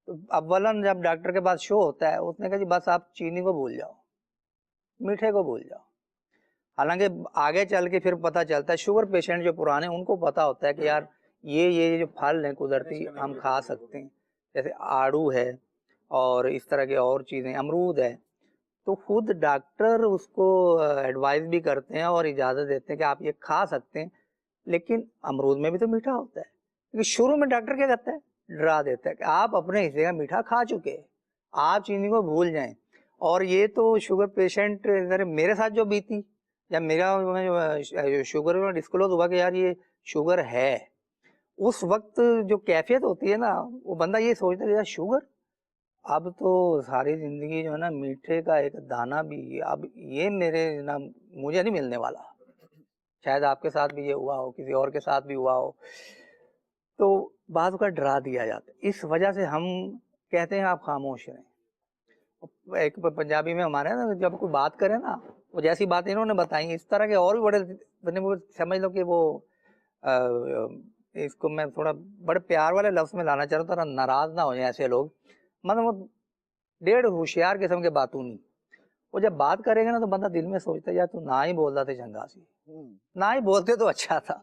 تو اولاً جب ڈاکٹر کے پاس شو ہوتا ہے اس نے کہا جی بس آپ چینی کو بھول جاؤ، میٹھے کو بھول جاؤ۔ حالانکہ آگے چل کے پھر پتہ چلتا ہے شوگر پیشنٹ جو پرانے ان کو پتہ ہوتا ہے کہ یار یہ جو پھل ہیں قدرتی ہم کھا سکتے ہیں، جیسے آڑو ہے اور اس طرح کے اور چیزیں، امرود ہے، تو خود ڈاکٹر اس کو ایڈوائز بھی کرتے ہیں اور اجازت دیتے ہیں کہ آپ یہ کھا سکتے ہیں، لیکن امرود میں بھی تو میٹھا ہوتا ہے۔ کیونکہ شروع میں ڈاکٹر کیا کرتا ہے؟ ڈرا دیتا ہے کہ آپ اپنے حصے کا میٹھا کھا چکے ہیں، آپ چینی کو بھول جائیں۔ اور یہ تو شوگر پیشنٹ میرے ساتھ جو بیتی، جب میرا شوگر ڈسکلوز ہوا کہ یار یہ شوگر ہے، اس وقت جو کیفیت ہوتی ہے نا، وہ بندہ یہ سوچتا ہے کہ یار شوگر، اب تو ساری زندگی جو ہے نا میٹھے کا ایک دانہ بھی اب یہ مجھے نہیں ملنے والا۔ شاید آپ کے ساتھ بھی یہ ہوا ہو، کسی اور کے ساتھ بھی ہوا ہو، تو بعض کا ڈرا دیا جاتا ہے۔ اس وجہ سے ہم کہتے ہیں آپ خاموش رہیں۔ ایک پنجابی میں ہمارے نا جب کوئی بات کرے نا، وہ جیسی باتیں انہوں نے بتائی اس طرح کے اور بھی بڑے وہ سمجھ لو کہ وہ اس کو میں تھوڑا بڑے پیار والے لفظ میں لانا چاہ رہا ہوں، ناراض نہ ہو جائیں ایسے لوگ، مطلب وہ ڈیڑھ ہوشیار قسم کے باتوں نہیں۔ وہ جب بات کرے گا نا تو بندہ دل میں سوچتا ہے یار تو نہ ہی بولتا تھے چنگا سی، نہ ہی بولتے تو اچھا تھا۔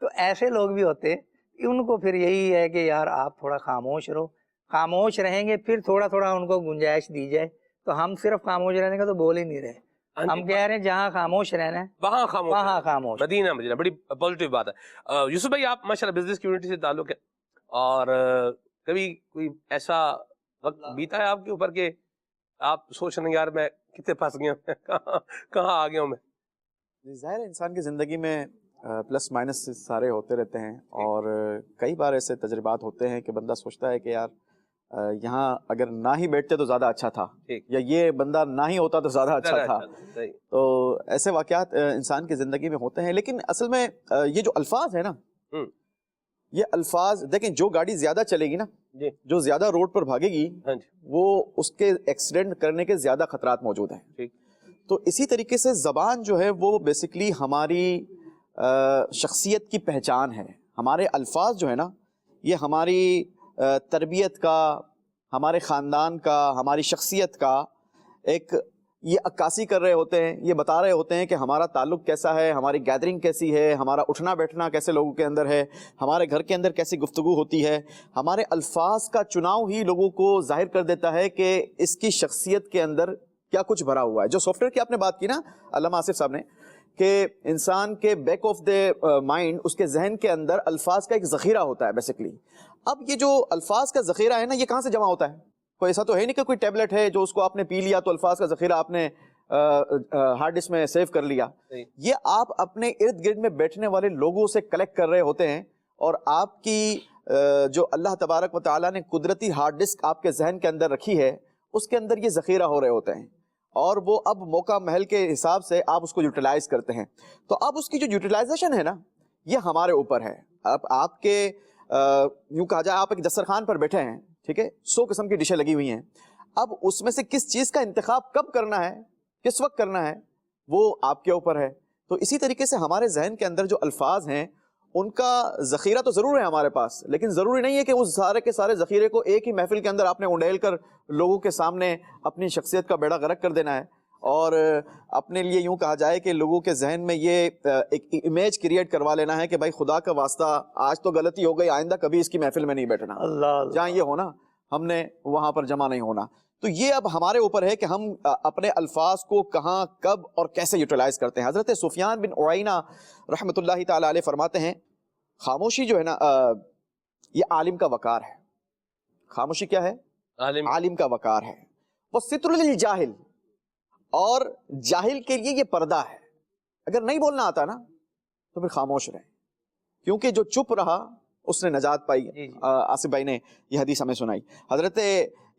تو ایسے لوگ بھی ہوتے، ان کو پھر یہی ہے کہ یار آپ تھوڑا خاموش رہو، خاموش رہیں گے پھر تھوڑا تھوڑا ان کو گنجائش دی جائے۔ تو ہم صرف خاموش رہنے کا تو بول ہی نہیں رہے، ہم کہہ رہے ہیں جہاں خاموش رہنا ہے وہاں خاموش، وہاں خاموش۔ مدینہ بڑی پازیٹیو بات ہے۔ یوسف بھائی آپ ماشاءاللہ بزنس کمیونٹی سے تعلق ہے، اور کبھی کوئی ایسا وقت بیتا ہے آپ کے اوپر کہ آپ سوچ رہے ہیں یار میں کتنے پھنس گیا ہوں، کہاں آ گیا ہوں میں؟ ظاہر ہے انسان کی زندگی میں پلس مائنس سارے ہوتے رہتے ہیں، اور کئی بار ایسے تجربات ہوتے ہیں کہ بندہ سوچتا ہے کہ یار یہاں اگر نہ ہی بیٹھتے تو زیادہ اچھا تھا، یا یہ بندہ نہ ہی ہوتا تو زیادہ اچھا تھا۔ تو ایسے واقعات انسان کی زندگی میں ہوتے ہیں، لیکن اصل میں یہ جو الفاظ ہیں نا، یہ الفاظ دیکھیں، جو گاڑی زیادہ چلے گی نا، جو زیادہ روڈ پر بھاگے گی، وہ اس کے ایکسیڈنٹ کرنے کے زیادہ خطرات موجود ہیں۔ تو اسی طریقے سے زبان جو ہے وہ بیسیکلی ہماری شخصیت کی پہچان ہے۔ ہمارے الفاظ جو ہے نا، یہ ہماری تربیت کا، ہمارے خاندان کا، ہماری شخصیت کا ایک یہ عکاسی کر رہے ہوتے ہیں، یہ بتا رہے ہوتے ہیں کہ ہمارا تعلق کیسا ہے، ہماری گیدرنگ کیسی ہے، ہمارا اٹھنا بیٹھنا کیسے لوگوں کے اندر ہے، ہمارے گھر کے اندر کیسی گفتگو ہوتی ہے۔ ہمارے الفاظ کا چناؤ ہی لوگوں کو ظاہر کر دیتا ہے کہ اس کی شخصیت کے اندر کیا کچھ بھرا ہوا ہے۔ جو سافٹ ویئر کی آپ نے بات کی نا علامہ آصف صاحب نے، کہ انسان کے بیک آف دا مائنڈ، اس کے ذہن کے اندر الفاظ کا ایک ذخیرہ ہوتا ہے بیسیکلی۔ اب یہ جو الفاظ کا ذخیرہ ہے نا، یہ کہاں سے جمع ہوتا ہے؟ کوئی ایسا تو ہے نہیں کہ کوئی ٹیبلٹ ہے جو اس کو آپ نے پی لیا تو الفاظ کا ذخیرہ آپ نے ہارڈ ڈسک میں سیو کر لیا۔ یہ آپ اپنے ارد گرد میں بیٹھنے والے لوگوں سے کلیکٹ کر رہے ہوتے ہیں، اور آپ کی جو اللہ تبارک و تعالیٰ نے قدرتی ہارڈ ڈسک آپ کے ذہن کے اندر رکھی ہے، اس کے اندر یہ ذخیرہ ہو رہے ہوتے ہیں، اور وہ اب موقع محل کے حساب سے آپ اس کو یوٹیلائز کرتے ہیں۔ تو اب اس کی جو یوٹیلائزیشن ہے نا، یہ ہمارے اوپر ہے۔ اب آپ کے یوں کہا جائے آپ ایک دسترخوان پر بیٹھے ہیں، ٹھیک ہے، 100 قسم کی ڈشیں لگی ہوئی ہیں، اب اس میں سے کس چیز کا انتخاب کب کرنا ہے، کس وقت کرنا ہے، وہ آپ کے اوپر ہے۔ تو اسی طریقے سے ہمارے ذہن کے اندر جو الفاظ ہیں، ان کا ذخیرہ تو ضرور ہے ہمارے پاس، لیکن ضروری نہیں ہے کہ اس سارے کے سارے ذخیرے کو ایک ہی محفل کے اندر آپ نے انڈیل کر لوگوں کے سامنے اپنی شخصیت کا بیڑا غرق کر دینا ہے، اور اپنے لیے یوں کہا جائے کہ لوگوں کے ذہن میں یہ ایک امیج کریٹ کروا لینا ہے کہ بھائی خدا کا واسطہ آج تو غلطی ہو گئی، آئندہ کبھی اس کی محفل میں نہیں بیٹھنا، جہاں یہ ہونا ہم نے وہاں پر جمع نہیں ہونا۔ تو یہ اب ہمارے اوپر ہے کہ ہم اپنے الفاظ کو کہاں، کب اور کیسے یوٹیلائز کرتے ہیں۔ حضرت سفیان بن عیینہ رحمۃ اللہ تعالی علیہ فرماتے ہیں، خاموشی جو ہے نا، یہ عالم کا وقار ہے۔ خاموشی کیا ہے؟ عالم کا وقار ہے۔ وہ ستر للجاہل، اور جاہل کے لیے یہ پردہ ہے۔ اگر نہیں بولنا آتا نا تو پھر خاموش رہیں، کیونکہ جو چپ رہا اس نے نجات پائی۔ آصف بھائی نے یہ حدیث ہمیں سنائی۔ حضرت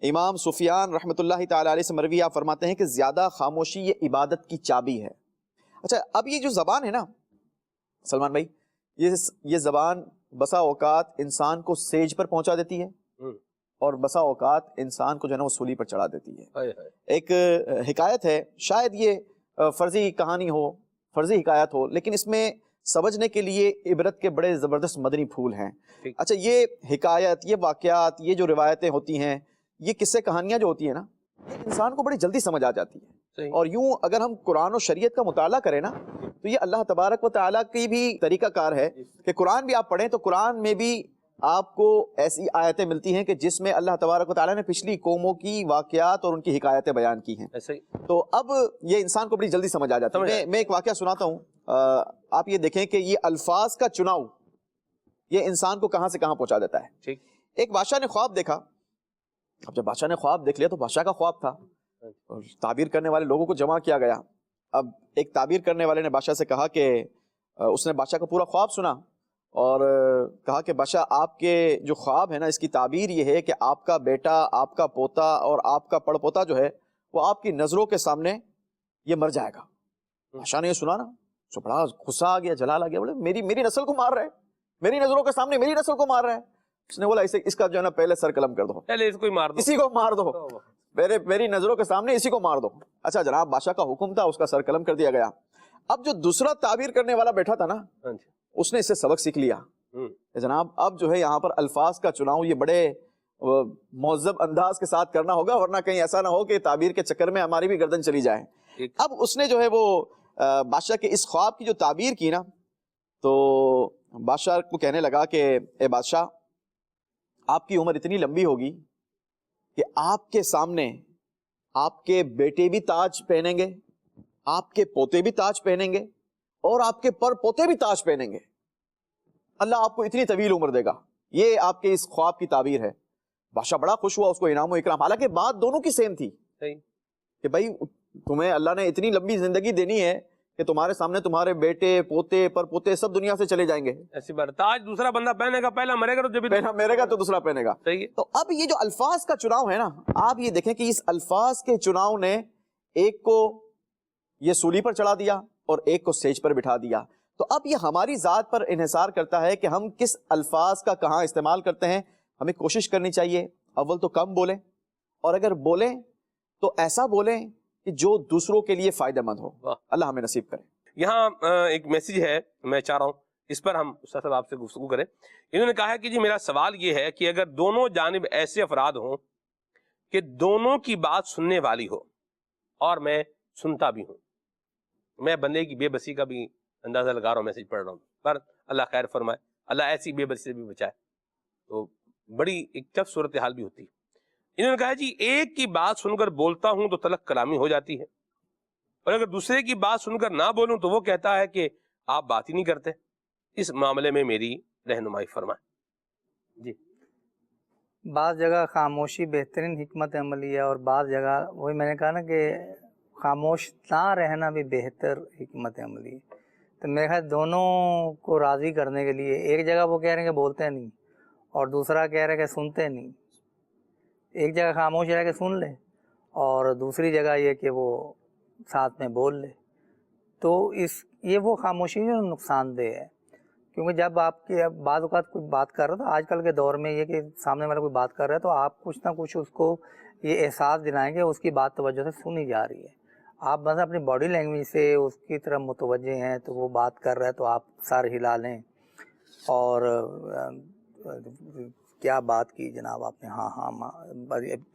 امام سفیان رحمۃ اللہ تعالی علیہ سے مروی آپ فرماتے ہیں کہ زیادہ خاموشی یہ عبادت کی چابی ہے۔ اچھا، اب یہ جو زبان ہے نا سلمان بھائی، یہ زبان بسا اوقات انسان کو سیج پر پہنچا دیتی ہے اور بسا اوقات انسان کو جو ہے نا وہ سولی پر چڑھا دیتی ہے. ایک حکایت ہے، شاید یہ فرضی کہانی ہو، فرضی حکایت ہو، لیکن اس میں سمجھنے کے لیے عبرت کے بڑے زبردست مدنی پھول ہیں. اچھا، یہ حکایت، یہ واقعات، یہ جو روایتیں ہوتی ہیں، یہ قصے کہانیاں جو ہوتی ہیں نا، یہ انسان کو بڑی جلدی سمجھ آ جاتی ہے. اور یوں اگر ہم قرآن و شریعت کا مطالعہ کریں نا، تو یہ اللہ تبارک و تعالیٰ کی بھی طریقہ کار ہے کہ قرآن بھی آپ پڑھیں تو قرآن میں بھی آپ کو ایسی آیتیں ملتی ہیں کہ جس میں اللہ تبارک و تعالیٰ نے پچھلی قوموں کی واقعات اور ان کی حکایتیں بیان کی ہیں. تو اب یہ انسان کو بڑی جلدی سمجھ آ جاتا ہے. میں ایک واقعہ سناتا ہوں. آپ یہ دیکھیں کہ یہ الفاظ کا چناؤ یہ انسان کو کہاں سے کہاں پہنچا دیتا ہے. ایک بادشاہ نے خواب دیکھا. اب جب بادشاہ نے خواب دیکھ لیا تو بادشاہ کا خواب تھا، اور تعبیر کرنے والے لوگوں کو جمع کیا گیا. اب ایک تعبیر کرنے والے نے بادشاہ سے کہا کہ اس نے بادشاہ کا پورا خواب سنا اور کہا کہ بادشاہ، آپ کے جو خواب ہے نا، اس کی تعبیر یہ ہے کہ آپ کا بیٹا، آپ کا پوتا اور آپ کا پڑ پوتا جو ہے وہ آپ کی نظروں کے سامنے یہ مر جائے گا. بادشاہ نے یہ سنا نا تو بڑا غصہ آ گیا، جلال آ گیا. بولے میری نسل کو مار رہے، میری نظروں کے سامنے میری نسل کو مار رہے ہیں. اس نے بولا اس کا جو ہے نا پہلے سر قلم کر دو، پہلے اس کو ہی مار دو، اسی کو مار دو، میری نظروں کے سامنے اسی کو مار دو. اچھا جناب، بادشاہ کا حکم تھا، اس کا سر قلم کر دیا گیا. اب جو دوسرا تعبیر کرنے والا بیٹھا تھا نا، اس نے اس سے سبق سیکھ لیا. جناب اب جو ہے یہاں پر الفاظ کا چناؤ یہ بڑے مہذب انداز کے ساتھ کرنا ہوگا، ورنہ کہیں ایسا نہ ہو کہ تعبیر کے چکر میں ہماری بھی گردن چلی جائے. اب اس نے جو ہے وہ بادشاہ کے اس خواب کی جو تعبیر کی نا، تو بادشاہ کو کہنے لگا کہ اے بادشاہ، آپ کی عمر اتنی لمبی ہوگی کہ آپ کے سامنے آپ کے بیٹے بھی تاج پہنیں گے، آپ کے پوتے بھی تاج پہنیں گے، اور آپ کے پر پوتے بھی تاج پہنیں گے. اللہ آپ کو اتنی طویل عمر دے گا. یہ آپ کے اس خواب کی تعبیر ہے. بادشاہ بڑا خوش ہوا، اس کو انعام و اکرام. حالانکہ بات دونوں کی سیم تھی کہ بھائی تمہیں اللہ نے اتنی لمبی زندگی دینی ہے کہ تمہارے سامنے تمہارے بیٹے، پوتے، پر پوتے سب دنیا سے چلے جائیں گے. ایسی بات، تاج دوسرا بندہ پہنے گا، پہلا مرے گا تو جب پہلا مرے گا تو دوسرا پہنے گا. تو اب یہ جو الفاظ کا چناؤ ہے نا، آپ یہ دیکھیں کہ اس الفاظ کے چناؤ نے ایک کو یہ سولی پر چڑھا دیا اور ایک کو سیج پر بٹھا دیا. تو اب یہ ہماری ذات پر انحصار کرتا ہے کہ ہم کس الفاظ کا کہاں استعمال کرتے ہیں. ہمیں کوشش کرنی چاہیے اول تو کم بولیں، اور اگر بولیں تو ایسا بولیں کہ جو دوسروں کے لیے فائدہ مند ہو. اللہ ہمیں نصیب کرے. یہاں ایک میسیج ہے، میں چاہ رہا ہوں اس پر ہم استاد صاحب آپ سے گفتگو کریں. انہوں نے کہا ہے کہ جی میرا سوال یہ ہے کہ اگر دونوں جانب ایسے افراد ہوں کہ دونوں کی بات سننے والی ہو اور میں سنتا بھی ہوں، میں بندے کی بے بسی کا بھی اندازہ لگا رہا ہوں، میسیج پڑھ رہا ہوں، پر اللہ خیر فرمائے، اللہ ایسی بے بسی سے بھی بچائے. تو بڑی ایک ٹف صورتحال بھی ہوتی ہے. انہوں نے کہا جی ایک کی بات سن کر بولتا ہوں تو تلق کلامی ہو جاتی ہے، اور اگر دوسرے کی بات سن کر نہ بولوں تو وہ کہتا ہے کہ آپ بات ہی نہیں کرتے. اس معاملے میں میری رہنمائی فرمائیں. جی. بعض جگہ خاموشی بہترین حکمت عملی ہے، اور بعض جگہ وہی میں نے کہا نا کہ خاموش نہ رہنا بھی بہتر حکمت عملی ہے. تو میرے خیال دونوں کو راضی کرنے کے لیے ایک جگہ وہ کہہ رہے ہیں کہ بولتے نہیں، اور دوسرا کہہ رہے ہیں کہ سنتے نہیں. ایک جگہ خاموش رہ کے سن لے اور دوسری جگہ یہ کہ وہ ساتھ میں بول لے. تو یہ وہ خاموشی جو نقصان دہ ہے، کیونکہ جب آپ کے بعض اوقات کوئی بات کر رہا ہے، تو آج کل کے دور میں یہ کہ سامنے والا کوئی بات کر رہا ہے تو آپ کچھ نہ کچھ اس کو یہ احساس دلائیں گے اس کی بات توجہ سے سنی جا رہی ہے. آپ بس اپنی باڈی لینگویج سے اس کی طرف متوجہ ہیں، تو وہ بات کر رہا ہے تو آپ سر ہلا لیں اور کیا بات کی جناب آپ نے، ہاں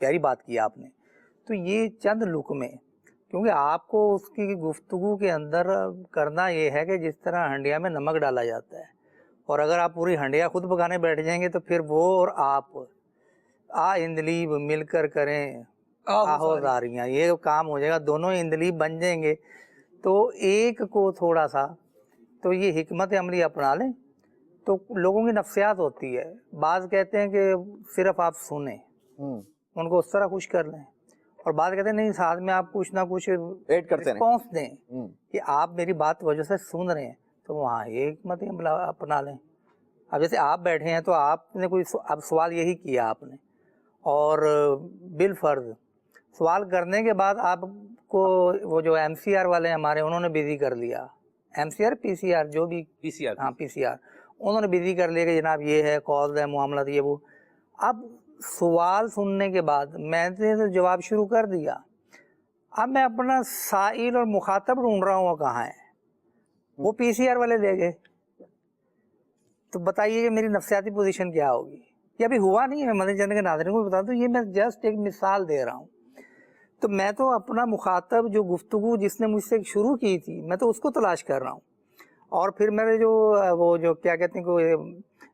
پیاری بات کی آپ نے. تو یہ چند لقمے، کیونکہ آپ کو اس کی گفتگو کے اندر کرنا یہ ہے کہ جس طرح ہنڈیا میں نمک ڈالا جاتا ہے، اور اگر آپ پوری ہنڈیا خود پکانے بیٹھ جائیں گے تو پھر وہ اور آپ اندلیب مل کر کریں آہوزاریاں، یہ کام ہو جائے گا، دونوں اندلیب بن جائیں گے. تو ایک کو تھوڑا سا تو یہ حکمت عملی اپنا لیں. تو لوگوں کی نفسیات ہوتی ہے، بعض کہتے ہیں کہ صرف آپ سنیں، ان کو اس طرح خوش کر لیں، اور بعض کہتے ہیں نہیں ساتھ میں آپ کچھ نہ کچھ ایڈ کرتے رسپانس دیں کہ آپ میری بات وجہ سے سن رہے ہیں. تو وہاں یہ حکمت عملی اپنا لیں. اب جیسے آپ بیٹھے ہیں تو آپ نے کوئی اب سوال یہی کیا آپ نے، اور بالفرض سوال کرنے کے بعد آپ کو وہ جو ایم سی آر والے ہمارے انہوں نے بزی کر لیا، M C R P C R جو بھی پی سی آر، ہاں پی سی آر، انہوں نے بزی کر لیا کہ جناب یہ ہے کالز ہے معاملات یہ وہ. اب سوال سننے کے بعد میں نے تو جواب شروع کر دیا. اب میں اپنا سائل اور مخاطب ڈھونڈ رہا ہوں وہ کہاں ہے. وہ پی سی آر والے لے گئے. تو بتائیے کہ میری نفسیاتی پوزیشن کیا ہوگی. یہ ابھی ہوا نہیں ہے, میں مدنی چینل کے ناظرین کو بتا دوں, یہ میں جسٹ ایک مثال دے رہا ہوں. تو میں تو اپنا مخاطب جو گفتگو جس نے مجھ سے شروع کی تھی میں تو اس کو تلاش کر رہا ہوں. اور پھر میرے جو وہ جو کیا کہتے ہیں کہ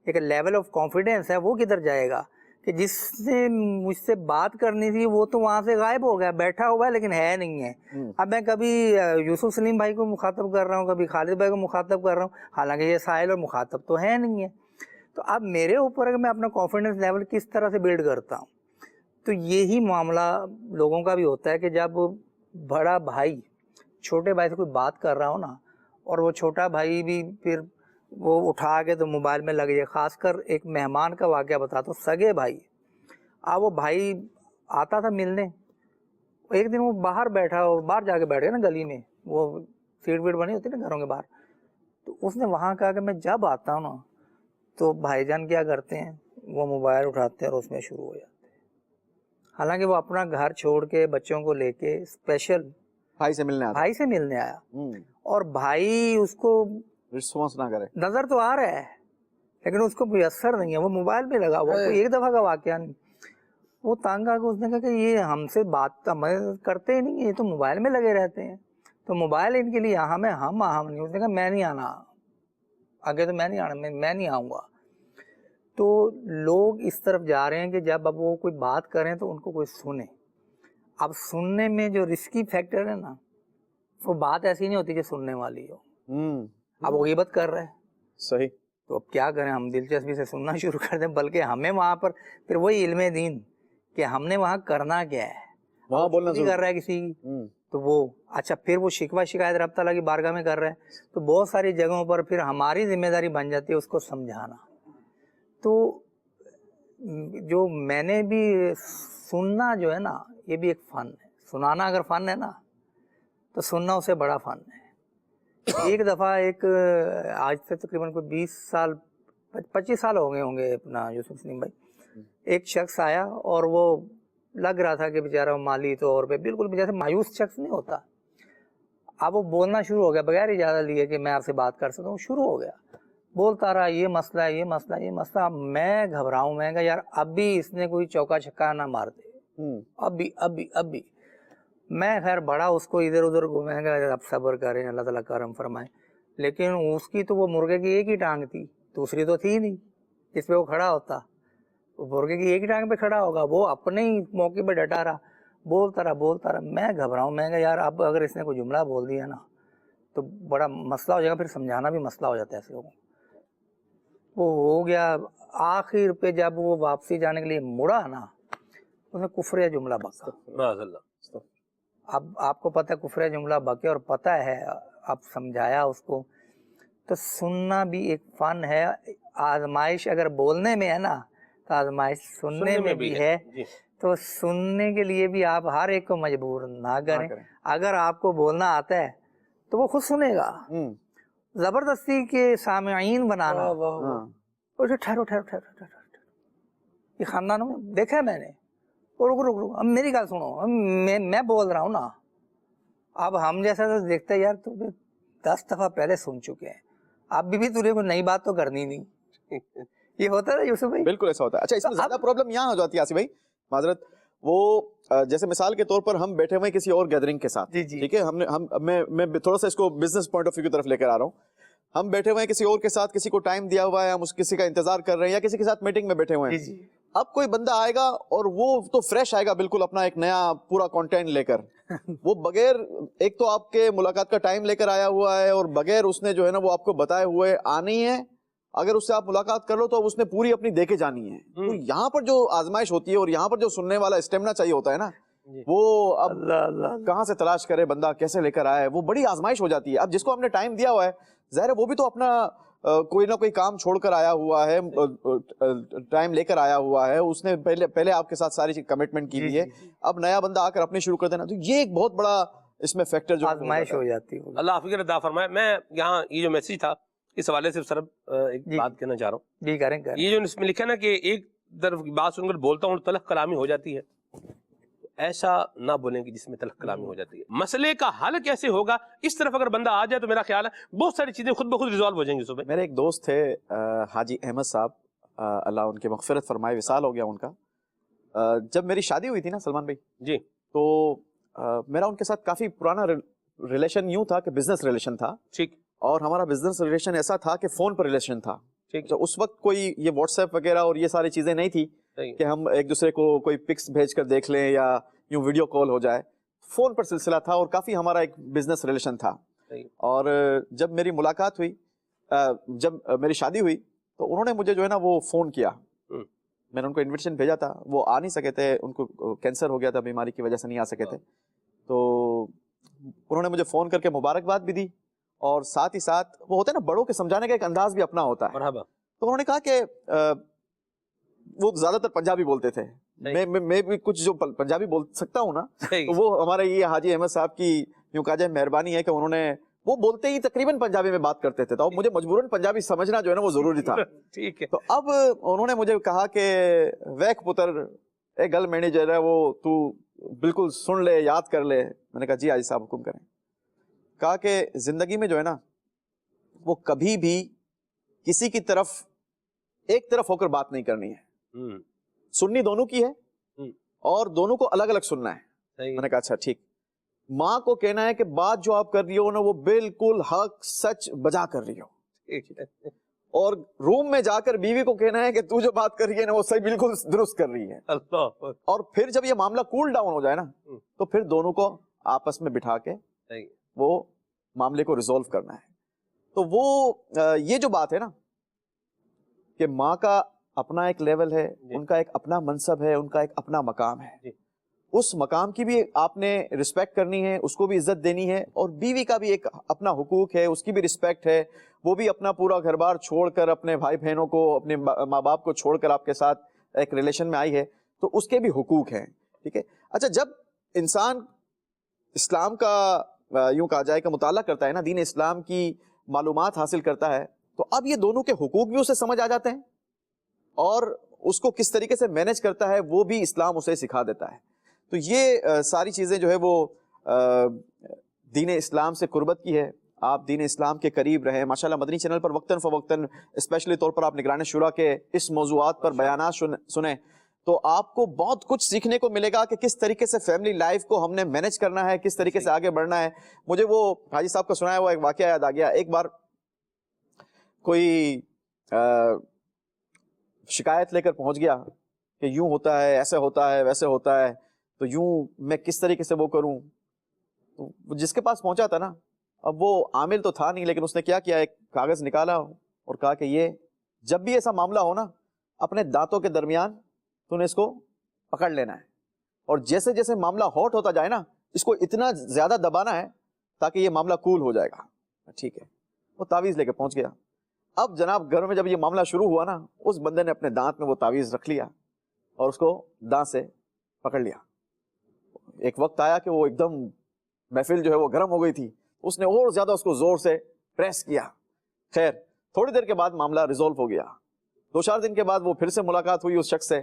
ایک لیول آف کانفیڈینس ہے وہ کدھر جائے گا کہ جس نے مجھ سے بات کرنی تھی وہ تو وہاں سے غائب ہو گیا, بیٹھا ہوا ہے لیکن ہے نہیں ہے. اب میں کبھی یوسف سلیم بھائی کو مخاطب کر رہا ہوں, کبھی خالد بھائی کو مخاطب کر رہا ہوں, حالانکہ یہ سائل اور مخاطب تو ہے نہیں ہے. تو اب میرے اوپر ہے کہ میں اپنا کانفیڈنس لیول کس طرح سے بلڈ کرتا ہوں. تو یہی معاملہ لوگوں کا بھی ہوتا ہے کہ جب بڑا بھائی چھوٹے بھائی سے کوئی بات کر رہا ہو نا, اور وہ چھوٹا بھائی بھی پھر وہ اٹھا کے تو موبائل میں لگ جائے. خاص کر ایک مہمان کا واقعہ بتاتا ہوں, سگے بھائی. اب وہ بھائی آتا تھا ملنے, ایک دن وہ باہر بیٹھا, باہر جا کے بیٹھ گیا نا گلی میں, وہ سیٹ ویٹ بنی ہوتی نا گھروں کے باہر. تو اس نے وہاں کہا کہ میں جب آتا ہوں نا تو بھائی جان کیا کرتے ہیں, وہ موبائل اٹھاتے ہیں اور اس میں شروع ہو جاتے ہیں. حالانکہ وہ اپنا گھر چھوڑ کے بچوں کو لے کے اسپیشل بھائی سے ملنے آیا, اور بھائی اس کو رسپانس نہ کرے, نظر تو آ رہا ہے لیکن اس کو میسر نہیں ہے, وہ موبائل پہ لگا ہوا. کوئی ایک دفعہ کا واقعہ نہیں. وہ تانگ آ کے اس نے کہا کہ یہ ہم سے بات کرتے ہی نہیں, یہ تو موبائل میں لگے رہتے ہیں, تو موبائل ان کے لیے اہم ہے, ہم اہم نہیں. اس نے کہا میں نہیں آنا آگے, تو میں نہیں آنا, میں نہیں آؤں گا. تو لوگ اس طرف جا رہے ہیں کہ جب اب وہ کوئی بات کریں تو ان کو کوئی سنے. اب سننے میں جو رسکی فیکٹر ہے نا, وہ بات ایسی نہیں ہوتی کہ سننے والی ہو. اب وہ غیبت کر رہے ہیں, صحیح, تو اب کیا کریں, ہم دلچسپی سے سننا شروع کر دیں. بلکہ ہمیں وہاں پر پھر وہی علم دین کہ ہم نے وہاں کرنا کیا ہے, وہاں بولنا کر رہا ہے کسی کی, تو وہ اچھا پھر وہ شکوہ شکایت رب تعالیٰ کی بارگاہ میں کر رہے ہیں. تو بہت ساری جگہوں پر پھر ہماری ذمہ داری بن جاتی ہے اس کو سمجھانا. تو جو میں نے بھی سننا جو ہے نا, یہ بھی ایک فن ہے. سنانا اگر فن ہے نا تو سننا اسے بڑا فن ہے. ایک دفعہ ایک آج سے تقریباً کوئی 20 سال 25 سال ہو گئے ہوں گے اپنا یوسف سلیم بھائی, ایک شخص آیا اور وہ لگ رہا تھا کہ بیچارہ مالی طور پہ بالکل جیسے مایوس شخص نہیں ہوتا. اب وہ بولنا شروع ہو گیا بغیر اجازت لیے کہ میں آپ سے بات کر سکتا ہوں. شروع ہو گیا, بولتا رہا یہ مسئلہ ہے, یہ مسئلہ, یہ مسئلہ. میں گھبراؤں, میں کہا یار اب بھی اس نے کوئی چوکا چھکا نہ مار دے, اب بھی. میں خیر بڑا اس کو ادھر ادھر گھومیں گا, اب صبر کریں, اللہ تعالیٰ کرم فرمائے. لیکن اس کی تو وہ مرغے کی ایک ہی ٹانگ تھی, دوسری تو تھی نہیں جس پہ وہ کھڑا ہوتا. وہ مرغے کی ایک ہی ٹانگ پہ کھڑا ہوگا, وہ اپنے ہی موقع پہ ڈٹا رہا, بولتا رہا. میں گھبراؤں, میں کہا یار اب اگر اس نے کوئی جملہ بول دیا نا تو بڑا مسئلہ ہو جائے گا, پھر سمجھانا بھی مسئلہ ہو جاتا ہے ایسے لوگوں کو. وہ ہو گیا. آخر پہ جب وہ واپسی جانے کے لیے مڑا نا, اس نے کفر جملہ بکا. اب آپ کو پتہ ہے کفر جملہ بکے, اور پتہ ہے اب سمجھایا اس کو. تو سننا بھی ایک فن ہے. آزمائش اگر بولنے میں ہے نا تو آزمائش سننے میں بھی ہے. تو سننے کے لیے بھی آپ ہر ایک کو مجبور نہ کریں. اگر آپ کو بولنا آتا ہے تو وہ خود سنے گا. زبردستی کے سامعین بنانا, ٹھہرو, یہ خاندانوں میں دیکھا ہے میں نے. رک اب میری گل سنو, میں بول رہا ہوں نا. اب ہم جیسا تو دیکھتے یار تو 10 دفعہ پہلے سن چکے ہیں, اب بھی تجھے کوئی نئی بات تو کرنی نہیں. یہ ہوتا ہے یوسف بھائی, بالکل ایسا ہوتا ہے. اچھا اس میں زیادہ پرابلم یہاں ہو جاتی ہے آصف بھائی, معذرت, وہ جیسے مثال کے طور پر ہم بیٹھے ہوئے کسی اور گیدرنگ کے ساتھ, ٹھیک ہے, میں تھوڑا سا اس کو بزنس پوائنٹ آف ویو کی طرف لے کر آ رہا ہوں. ہم بیٹھے ہوئے ہیں کسی اور کے ساتھ, کسی کو ٹائم دیا ہوا ہے, ہم کسی کا انتظار کر رہے ہیں, یا کسی کے ساتھ میٹنگ میں بیٹھے ہوئے ہیں. اب کوئی بندہ آئے گا اور وہ تو فریش آئے گا بالکل اپنا ایک نیا پورا کانٹینٹ لے کر, وہ بغیر ایک تو آپ کے ملاقات کا ٹائم لے کر آیا ہوا ہے, اور بغیر اس نے جو ہے نا وہ آپ کو بتائے ہوئے آنی ہے. اگر اس سے آپ ملاقات کر لو تو اس نے پوری اپنی دے کے جانی ہے. تو یہاں پر جو آزمائش ہوتی ہے اور یہاں پر جو سننے والا اسٹیمنا چاہیے ہوتا ہے نا, وہ اب کہاں سے تلاش کرے بندہ, کیسے لے کر آئے, وہ بڑی آزمائش ہو جاتی ہے. اب جس کو ہم نے ٹائم دیا ہوا ہے, ظاہر ہے وہ بھی تو اپنا کوئی نہ کوئی کام چھوڑ کر آیا ہوا ہے, ٹائم لے کر آیا ہوا ہے, اس نے پہلے آپ کے ساتھ ساری کمٹمنٹ کی ہوئی ہے. اب نیا بندہ آ کر اپنے شروع کر دینا, تو یہ ایک بہت بڑا اس میں فیکٹر جو آزمائش ہو جاتی ہے. اللہ حافظ عطا فرمائے. میں یہاں یہ جو میسج تھا اس حوالے سے سر ایک جی بات کہنا چاہ رہا ہوں. جی کریں کریں. یہ جو اس میں لکھا ہے نا کہ ایک طرف کی بات سن کر بولتا ہوں تلخ کلامی ہو جاتی ہے، ایسا نہ بولیں کہ جس میں تلخ کلامی ہو جاتی ہے. مسئلے کا حل کیسے ہوگا، اس طرف اگر بندہ آ جائے تو میرا خیال ہے بہت ساری چیزیں خود بخود ریزالو ہو جائیں گی. صبح میرے ایک دوست تھے حاجی احمد صاحب، اللہ ان کی مغفرت فرمائے، وصال ہو گیا ان کا. جب میری شادی ہوئی تھی نا سلمان بھائی، جی تو میرا ان کے ساتھ کافی پرانا ریلیشن یوں تھا کہ بزنس ریلیشن تھا، ٹھیک اور ہمارا بزنس ریلیشن ایسا تھا کہ فون پر ریلیشن تھا. ٹھیک تو اس وقت کوئی یہ واٹس ایپ وغیرہ اور یہ ساری چیزیں نہیں تھی صحیح کہ ہم ایک دوسرے کو کوئی پکس بھیج کر دیکھ لیں یا یوں ویڈیو کال ہو جائے. فون پر سلسلہ تھا اور کافی ہمارا ایک بزنس ریلیشن تھا. صحیح. اور جب میری ملاقات ہوئی، جب میری شادی ہوئی، تو انہوں نے مجھے جو ہے نا وہ فون کیا. میں نے ان کو انویٹیشن بھیجا تھا، وہ آ نہیں سکے تھے، ان کو کینسر ہو گیا تھا، بیماری کی وجہ سے نہیں آ سکے تھے. تو انہوں نے مجھے فون کر کے مبارکباد بھی دی، اور ساتھ ہی ساتھ وہ ہوتا ہے نا بڑوں کے سمجھانے کا ایک انداز بھی اپنا ہوتا ہے. مرحبا. تو انہوں نے کہا کہ وہ زیادہ تر پنجابی بولتے تھے، میں بھی کچھ جو پنجابی بول سکتا ہوں نا، تو وہ ہمارے یہ حاجی احمد صاحب کی یوں کہا جائے مہربانی ہے کہ انہوں نے وہ بولتے ہی تقریباً پنجابی میں بات کرتے تھے، تو مجھے مجبوراً پنجابی سمجھنا جو ہے نا وہ ضروری تھا. ٹھیک ہے. تو اب انہوں نے مجھے کہا کہ ویک پتر اے گل مینیجر ہے وہ تو بالکل سن لے، یاد کر لے. میں نے کہا جی حاجی صاحب حکم کریں. کہا کہ زندگی میں جو ہے نا وہ کبھی بھی کسی کی طرف ایک طرف ہو کر بات نہیں کرنی ہے، سننی دونوں کی ہے اور دونوں کو الگ الگ سننا ہے. میں نے کہا اچھا ٹھیک. ماں کو کہنا ہے کہ بات جو آپ کر رہی ہو نا وہ بالکل حق سچ بجا کر رہی ہو، اور روم میں جا کر بیوی کو کہنا ہے کہ تو جو بات کر رہی ہے نا وہ صحیح بالکل درست کر رہی ہے. اور پھر جب یہ معاملہ کول ڈاؤن ہو جائے نا تو پھر دونوں کو آپس میں بٹھا کے وہ معاملے کو ریزولو کرنا ہے. تو وہ یہ جو بات ہے نا کہ ماں کا اپنا ایک لیول ہے، ان کا ایک اپنا منصب ہے، ان کا ایک اپنا مقام ہے، اس مقام کی بھی آپ نے رسپیکٹ کرنی ہے، اس کو بھی عزت دینی ہے. اور بیوی کا بھی ایک اپنا حقوق ہے، اس کی بھی رسپیکٹ ہے. وہ بھی اپنا پورا گھر بار چھوڑ کر، اپنے بھائی بہنوں کو، اپنے ماں باپ کو چھوڑ کر آپ کے ساتھ ایک ریلیشن میں آئی ہے، تو اس کے بھی حقوق ہیں. ٹھیک ہے. اچھا، جب انسان اسلام کا یوں کہا جائے کہ مطالعہ کرتا ہے نا، دین اسلام کی معلومات حاصل کرتا ہے، تو اب یہ دونوں کے حقوق بھی اسے سمجھ آ جاتے ہیں، اور اس کو کس طریقے سے مینج کرتا ہے وہ بھی اسلام اسے سکھا دیتا ہے. تو یہ ساری چیزیں جو ہے وہ دین اسلام سے قربت کی ہے. آپ دین اسلام کے قریب رہیں. ماشاءاللہ مدنی چینل پر وقتاً فوقتاً اسپیشلی طور پر آپ نگران شورا کے اس موضوعات پر بیانات سنیں تو آپ کو بہت کچھ سیکھنے کو ملے گا کہ کس طریقے سے فیملی لائف کو ہم نے مینج کرنا ہے، کس طریقے سے آگے بڑھنا ہے. مجھے وہ حاجی صاحب کا سنایا ہوا ایک واقعہ یاد آ گیا. ایک بار کوئی شکایت لے کر پہنچ گیا کہ یوں ہوتا ہے، ایسے ہوتا ہے، ویسے ہوتا ہے، تو یوں میں کس طریقے سے وہ کروں. تو جس کے پاس پہنچا تھا نا، اب وہ عامل تو تھا نہیں، لیکن اس نے کیا کیا، ایک کاغذ نکالا اور کہا کہ یہ جب بھی ایسا معاملہ ہو نا، اپنے دانتوں کے درمیان تو نے اس کو پکڑ لینا ہے، اور جیسے جیسے معاملہ ہاٹ ہوتا جائے نا اس کو اتنا زیادہ دبانا ہے تاکہ یہ معاملہ کول ہو جائے گا. ٹھیک ہے. وہ تعویذ لے کے پہنچ گیا. اب جناب گھر میں جب یہ معاملہ شروع ہوا نا، اس بندے نے اپنے دانت میں وہ تعویذ رکھ لیا اور اس کو دانت سے پکڑ لیا. ایک وقت آیا کہ وہ ایک دم محفل جو ہے وہ گرم ہو گئی تھی، اس نے اور زیادہ اس کو زور سے پریس کیا. خیر تھوڑی دیر کے بعد معاملہ ریزولو ہو گیا. 2-4 دن کے بعد وہ پھر سے ملاقات ہوئی اس شخص سے،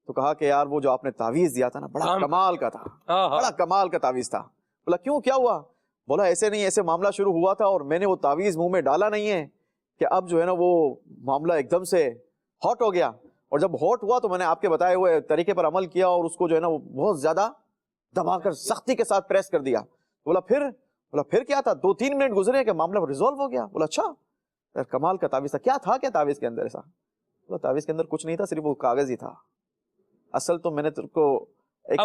تو کہا کہ یار وہ جو آپ نے تعویذ دیا تھا نا بڑا کمال کا تھا، بڑا کمال کا تعویذ تھا. بولا کیوں، کیا ہوا؟ بولا ایسے نہیں، ایسے معاملہ شروع ہوا تھا اور میں نے وہ تعویذ منہ میں ڈالا نہیں ہے کہ اب جو ہے نا وہ معاملہ ایک دم سے ہاٹ ہو گیا، اور جب ہاٹ ہوا تو میں نے آپ کے بتائے ہوئے طریقے پر عمل کیا اور اس کو جو ہے نا وہ بہت زیادہ دبا کر سختی کے ساتھ پریس کر دیا. بولا پھر کیا تھا؟ 2-3 منٹ گزرے کہ معاملہ ریزولو ہو گیا. بولا اچھا یار کمال کا تعویذ تھا. کیا تھا کیا تعویذ کے اندر ایسا؟ بولا تعویذ کے اندر کچھ نہیں تھا، صرف وہ کاغذ ہی تھا. اصل تو میں نے تم کو ایک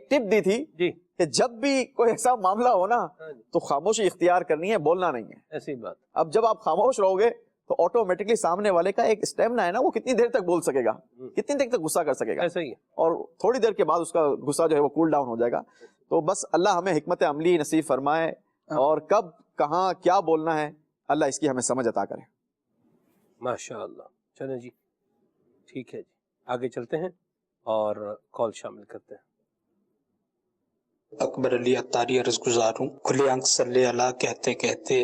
ٹپ دی تھی کہ جب بھی کوئی ایسا معاملہ ہو نا تو خاموشی اختیار کرنی ہے، بولنا نہیں ہے. ایسی بات. اب جب آپ خاموش رہو گے تو آٹومیٹکلی سامنے والے کا ایک اسٹیمنا ہے نا، وہ کتنی دیر تک بول سکے گا، کتنی دیر تک غصہ کر سکے گا، ایسا ہی ہے. اور تھوڑی دیر کے بعد اس کا غصہ جو ہے وہ کول ڈاؤن ہو جائے گا. تو بس اللہ ہمیں حکمت عملی نصیب فرمائے، اور کب کہاں کیا بولنا ہے اللہ اس کی ہمیں سمجھ عطا کرے. ماشاءاللہ. چلیں جی ٹھیک ہے جی، آگے چلتے ہیں اور کال شامل کرتے ہیں. اکبر علی اتاری عرض گزار ہوں. کھلے آنکھ صلی اللہ کہتے کہتے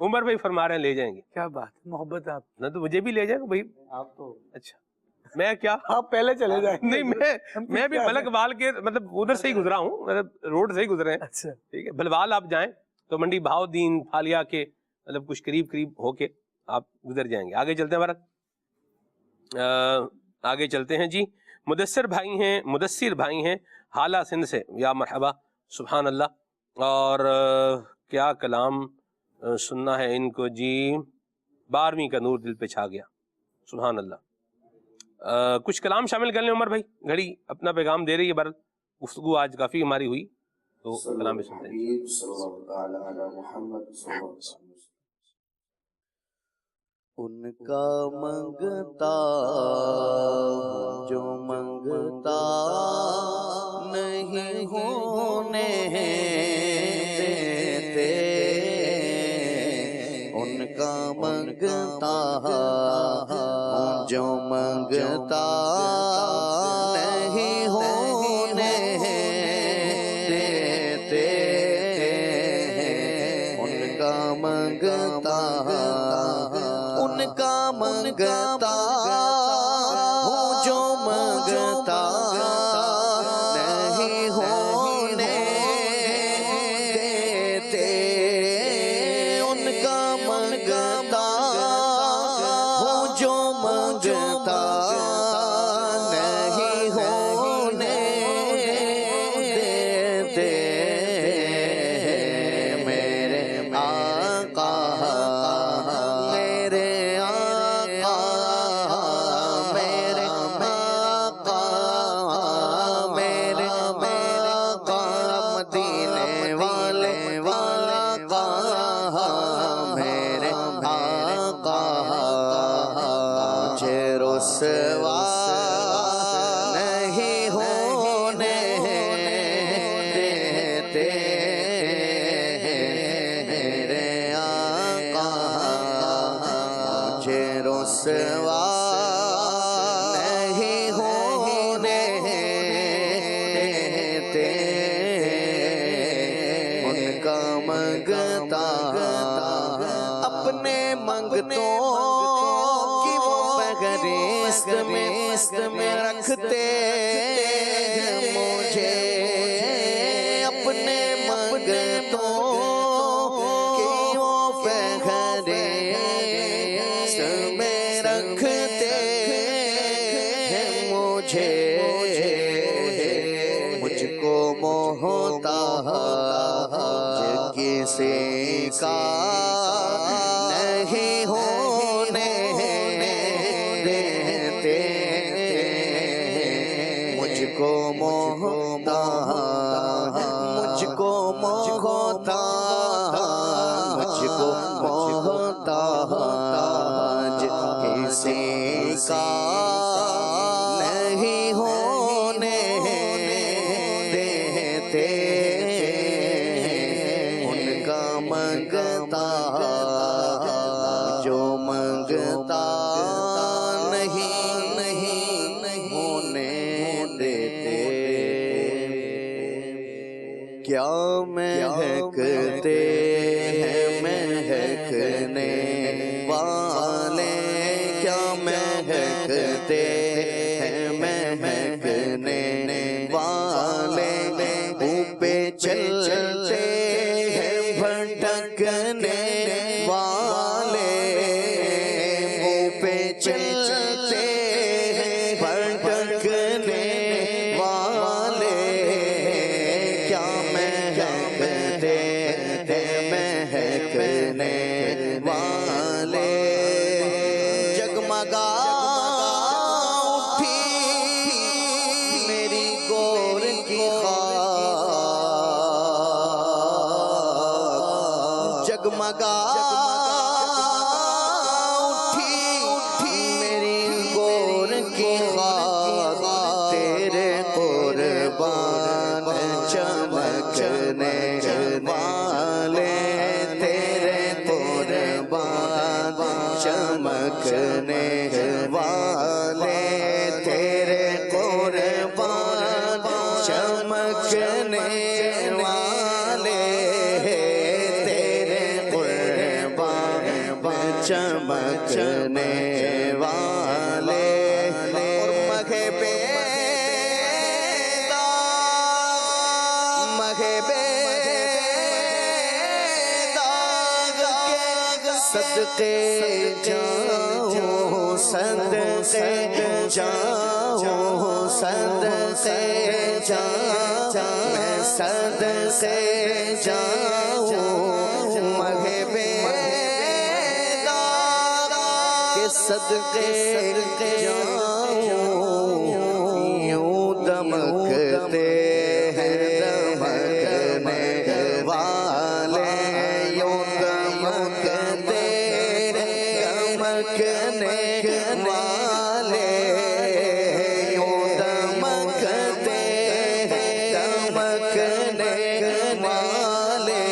عمر بھائی فرما رہے ہیں لے جائیں گے. کیا بات ہے، محبت ہے آپ نہ تو مجھے بھی لے جائیں گے بھائی. آپ تو اچھا میں کیا آپ پہلے چلے جائیں. نہیں میں بھی بلک وال کے مطلب ادھر سے ہی گزرا ہوں، مطلب روڈ سے ہی گزرے ہیں. اچھا ٹھیک ہے، بلوال آپ جائیں تو منڈی بہاؤدین پھالیا کے مطلب کچھ قریب ہو کے آپ گزر جائیں گے. آگے چلتے ہیں ہمارا، آگے چلتے ہیں جی. مدثر بھائی ہیں حالہ سندھ سے. یا مرحبا، سبحان اللہ. اور کیا کلام سننا ہے ان کو جی، 12ویں کا نور دل پہ چھا گیا. سبحان اللہ. کچھ کلام شامل کر لیں عمر بھائی، گھڑی اپنا پیغام دے رہی ہے. بہرحال گفتگو آج کافی ہماری ہوئی تو کلام بھی سنتے ہیں. ان کا منگتا جو منگتا نہیں ہونے دیتے، ان کا منگتا جو منگتا نہیں ہونے دیتے، ان کا منگتا ہوں جو منگتا نہیں ہونے دیتے، ان کا منگتا ہوں جو منگتا نہیں ہونے دیتے. میرے آقا رسوا نہیں ہونے دیتے، میرے آقا مجھے رسوا نہیں ہونے دیتے، ان کا منگتا اپنے منگتوں فہرست میں رکھتے مجھے، اپنے منگتوں کی وہ فہرست میں رکھتے مجھے، مجھ کو محتاج کسی کا نہیں ہونے دیتے، مجھ کو محتاج مجھ کو محتاج کسی کا نہیں ہونے دیتے، ان کا منگتا جو منگتا نہیں ہونے دیتے. کیا مہکتے ہیں مہکنے والے، کیا مہکتے ہیں مہکنے والے، اوپے چلتے ہیں بھٹکنے والے، اوپے چلتے ہیں بھٹکنے والے، کیا مہکتے ہیں مہکنے والے. جگمگا اٹھی میری گور کی خاک، جگمگا اٹھی میری گور کی خاک، تیرے قربان چمکنے والے، تیرے قربان چمکنے والے، تیرے قربان چمکنے والے، تیرے چمکنے والے اور مگے پہ صدقے جاؤ صدقے جاؤ صدقے جاؤ میں صدقے جاؤں مغربے کے صدقے جاؤں یوں دمکتے ہیں دمکنے والے یوں دمکتے دمکنے والے یوں دمکتے دمکنے والے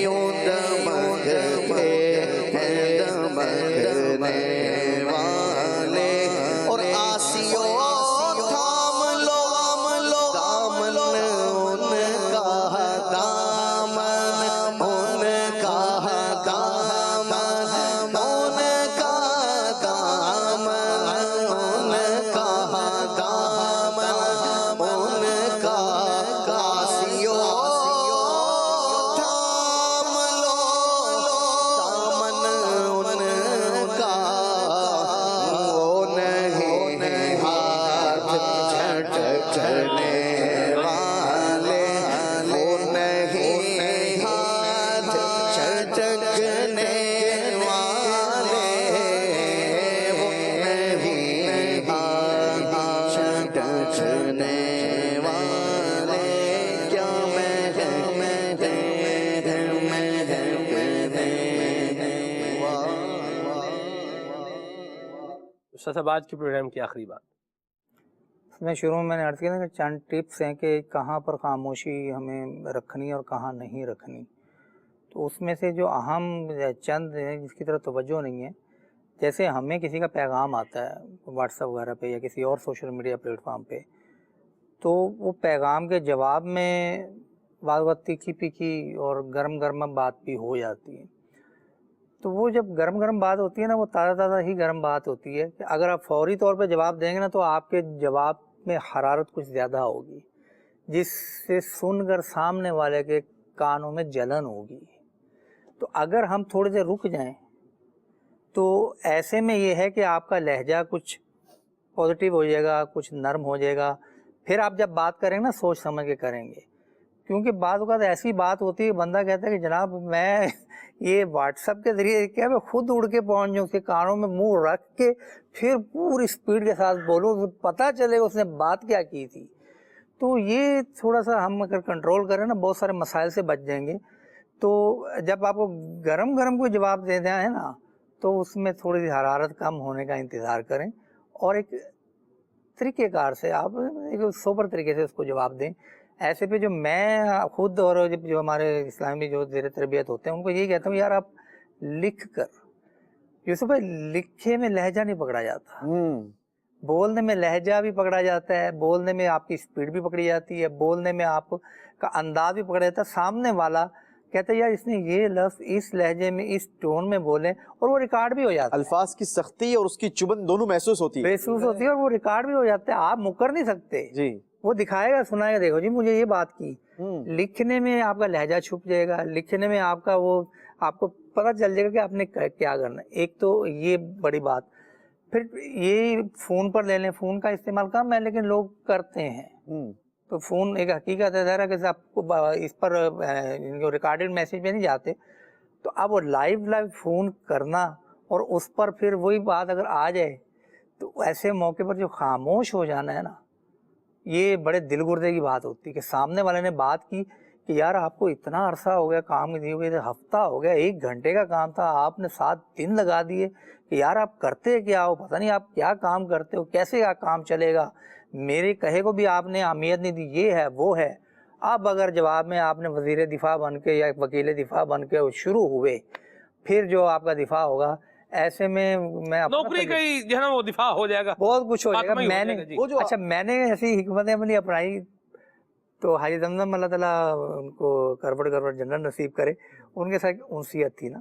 یوں دمکتے دمکنے والے اور آسیو تھام لو دامن ان کا دامن ان کا دامن ان کا دامن ان کا دامن ان کا آسیو تھام لو دامن ان کا وہ نہیں ہاتھ جھٹکنے والے وہ نہیں ہاتھ جھٹکنے والے وہ نہیں ہاتھ جھٹکنے والے کیا استاد صاحب آج کے پروگرام کی آخری بات. میں شروع میں نے عرض کیا کہ چند ٹپس ہیں کہ کہاں پر خاموشی ہمیں رکھنی اور کہاں نہیں رکھنی. تو اس میں سے جو اہم چند ہیں جس کی طرف توجہ نہیں ہے، جیسے ہمیں کسی کا پیغام آتا ہے واٹس ایپ وغیرہ پہ یا کسی اور سوشل میڈیا پلیٹ فارم پہ، تو وہ پیغام کے جواب میں بعض وقت تیکھی پیکھی اور گرم گرم بات بھی ہو جاتی ہے. تو وہ جب گرم گرم بات ہوتی ہے نا، وہ تازہ تازہ ہی گرم بات ہوتی ہے کہ اگر آپ فوری طور پہ جواب دیں گے نا تو آپ کے جواب میں حرارت کچھ زیادہ ہوگی، جس سے سن کر سامنے والے کے کانوں میں جلن ہوگی. تو اگر ہم تھوڑے سے رک جائیں تو ایسے میں یہ ہے کہ آپ کا لہجہ کچھ پازیٹیو ہو جائے گا، کچھ نرم ہو جائے گا. پھر آپ جب بات کریں نا سوچ سمجھ کے کریں گے، کیونکہ بعض اوقات ایسی بات ہوتی ہے کہ بندہ کہتا ہے کہ جناب میں یہ واٹس ایپ کے ذریعے کیا میں خود اڑ کے پہنچ جاؤں، اس کے کانوں میں منہ رکھ کے پھر پوری سپیڈ کے ساتھ بولوں، پتہ چلے گا اس نے بات کیا کی تھی. تو یہ تھوڑا سا ہم اگر کنٹرول کریں نا بہت سارے مسائل سے بچ جائیں گے. تو جب آپ کو گرم گرم کوئی جواب دے دیں ہے نا تو اس میں تھوڑی سی حرارت کم ہونے کا انتظار کریں اور ایک طریقہ کار سے آپ ایک سوبر طریقے سے اس کو جواب دیں. ایسے پہ جو میں خود اور جو ہمارے اسلامی جو زیر تربیت ہوتے ہیں ان کو یہی کہتا ہوں، یار آپ لکھ کر، یوسف بھائی لکھے میں لہجہ نہیں پکڑا جاتا، بولنے میں لہجہ بھی پکڑا جاتا ہے، بولنے میں آپ کی سپیڈ بھی پکڑی جاتی ہے، بولنے میں آپ کا انداز بھی پکڑا جاتا ہے. سامنے والا کہتا ہے یار اس نے یہ لفظ اس لہجے میں اس ٹون میں بولے، اور وہ ریکارڈ بھی ہو جاتا ہے. الفاظ کی سختی اور اس کی چبن دونوں محسوس ہوتی ہے، محسوس ہوتی ہے، اور وہ ریکارڈ بھی ہو جاتا ہے. آپ مکر نہیں سکتے جی، وہ دکھائے گا سنائے گا، دیکھو جی مجھے یہ بات کی. لکھنے میں آپ کا لہجہ چھپ جائے گا، لکھنے میں آپ کا وہ آپ کو پتہ چل جائے گا کہ آپ نے کیا کرنا ہے. ایک تو یہ بڑی بات. پھر یہ فون پر لے لیں، فون کا استعمال کم ہے لیکن لوگ کرتے ہیں. تو فون ایک حقیقت ہے ذرا کہ آپ کو اس پر ریکارڈڈ میسیج پہ نہیں جاتے، تو اب وہ لائیو فون کرنا اور اس پر پھر وہی بات اگر آ جائے تو ایسے موقع پر جو خاموش ہو جانا ہے نا، یہ بڑے دل گردے کی بات ہوتی ہے کہ سامنے والے نے بات کی کہ یار آپ کو اتنا عرصہ ہو گیا کام دیے ہوئے، ہفتہ ہو گیا، 1 گھنٹے کا کام تھا، آپ نے 7 دن لگا دیے کہ یار آپ کرتے کیا ہو، پتہ نہیں آپ کیا کام کرتے ہو، کیسے کام چلے گا، میرے کہے کو بھی آپ نے اہمیت نہیں دی، یہ ہے وہ ہے. اب اگر جواب میں آپ نے وزیر دفاع بن کے یا وکیل دفاع بن کے شروع ہوئے، پھر جو آپ کا دفاع ہوگا، ایسے میں نوکری کئی جو ہے نا وہ دفاع ہو جائے گا، بہت کچھ ہو جائے گا. میں نے اچھا میں نے ایسی حکمت عملی اپنائی تو حاجی زمزم اللہ تعالیٰ ان کو کروڑ جنرل نصیب کرے، ان کے ساتھ انسیت تھی نا.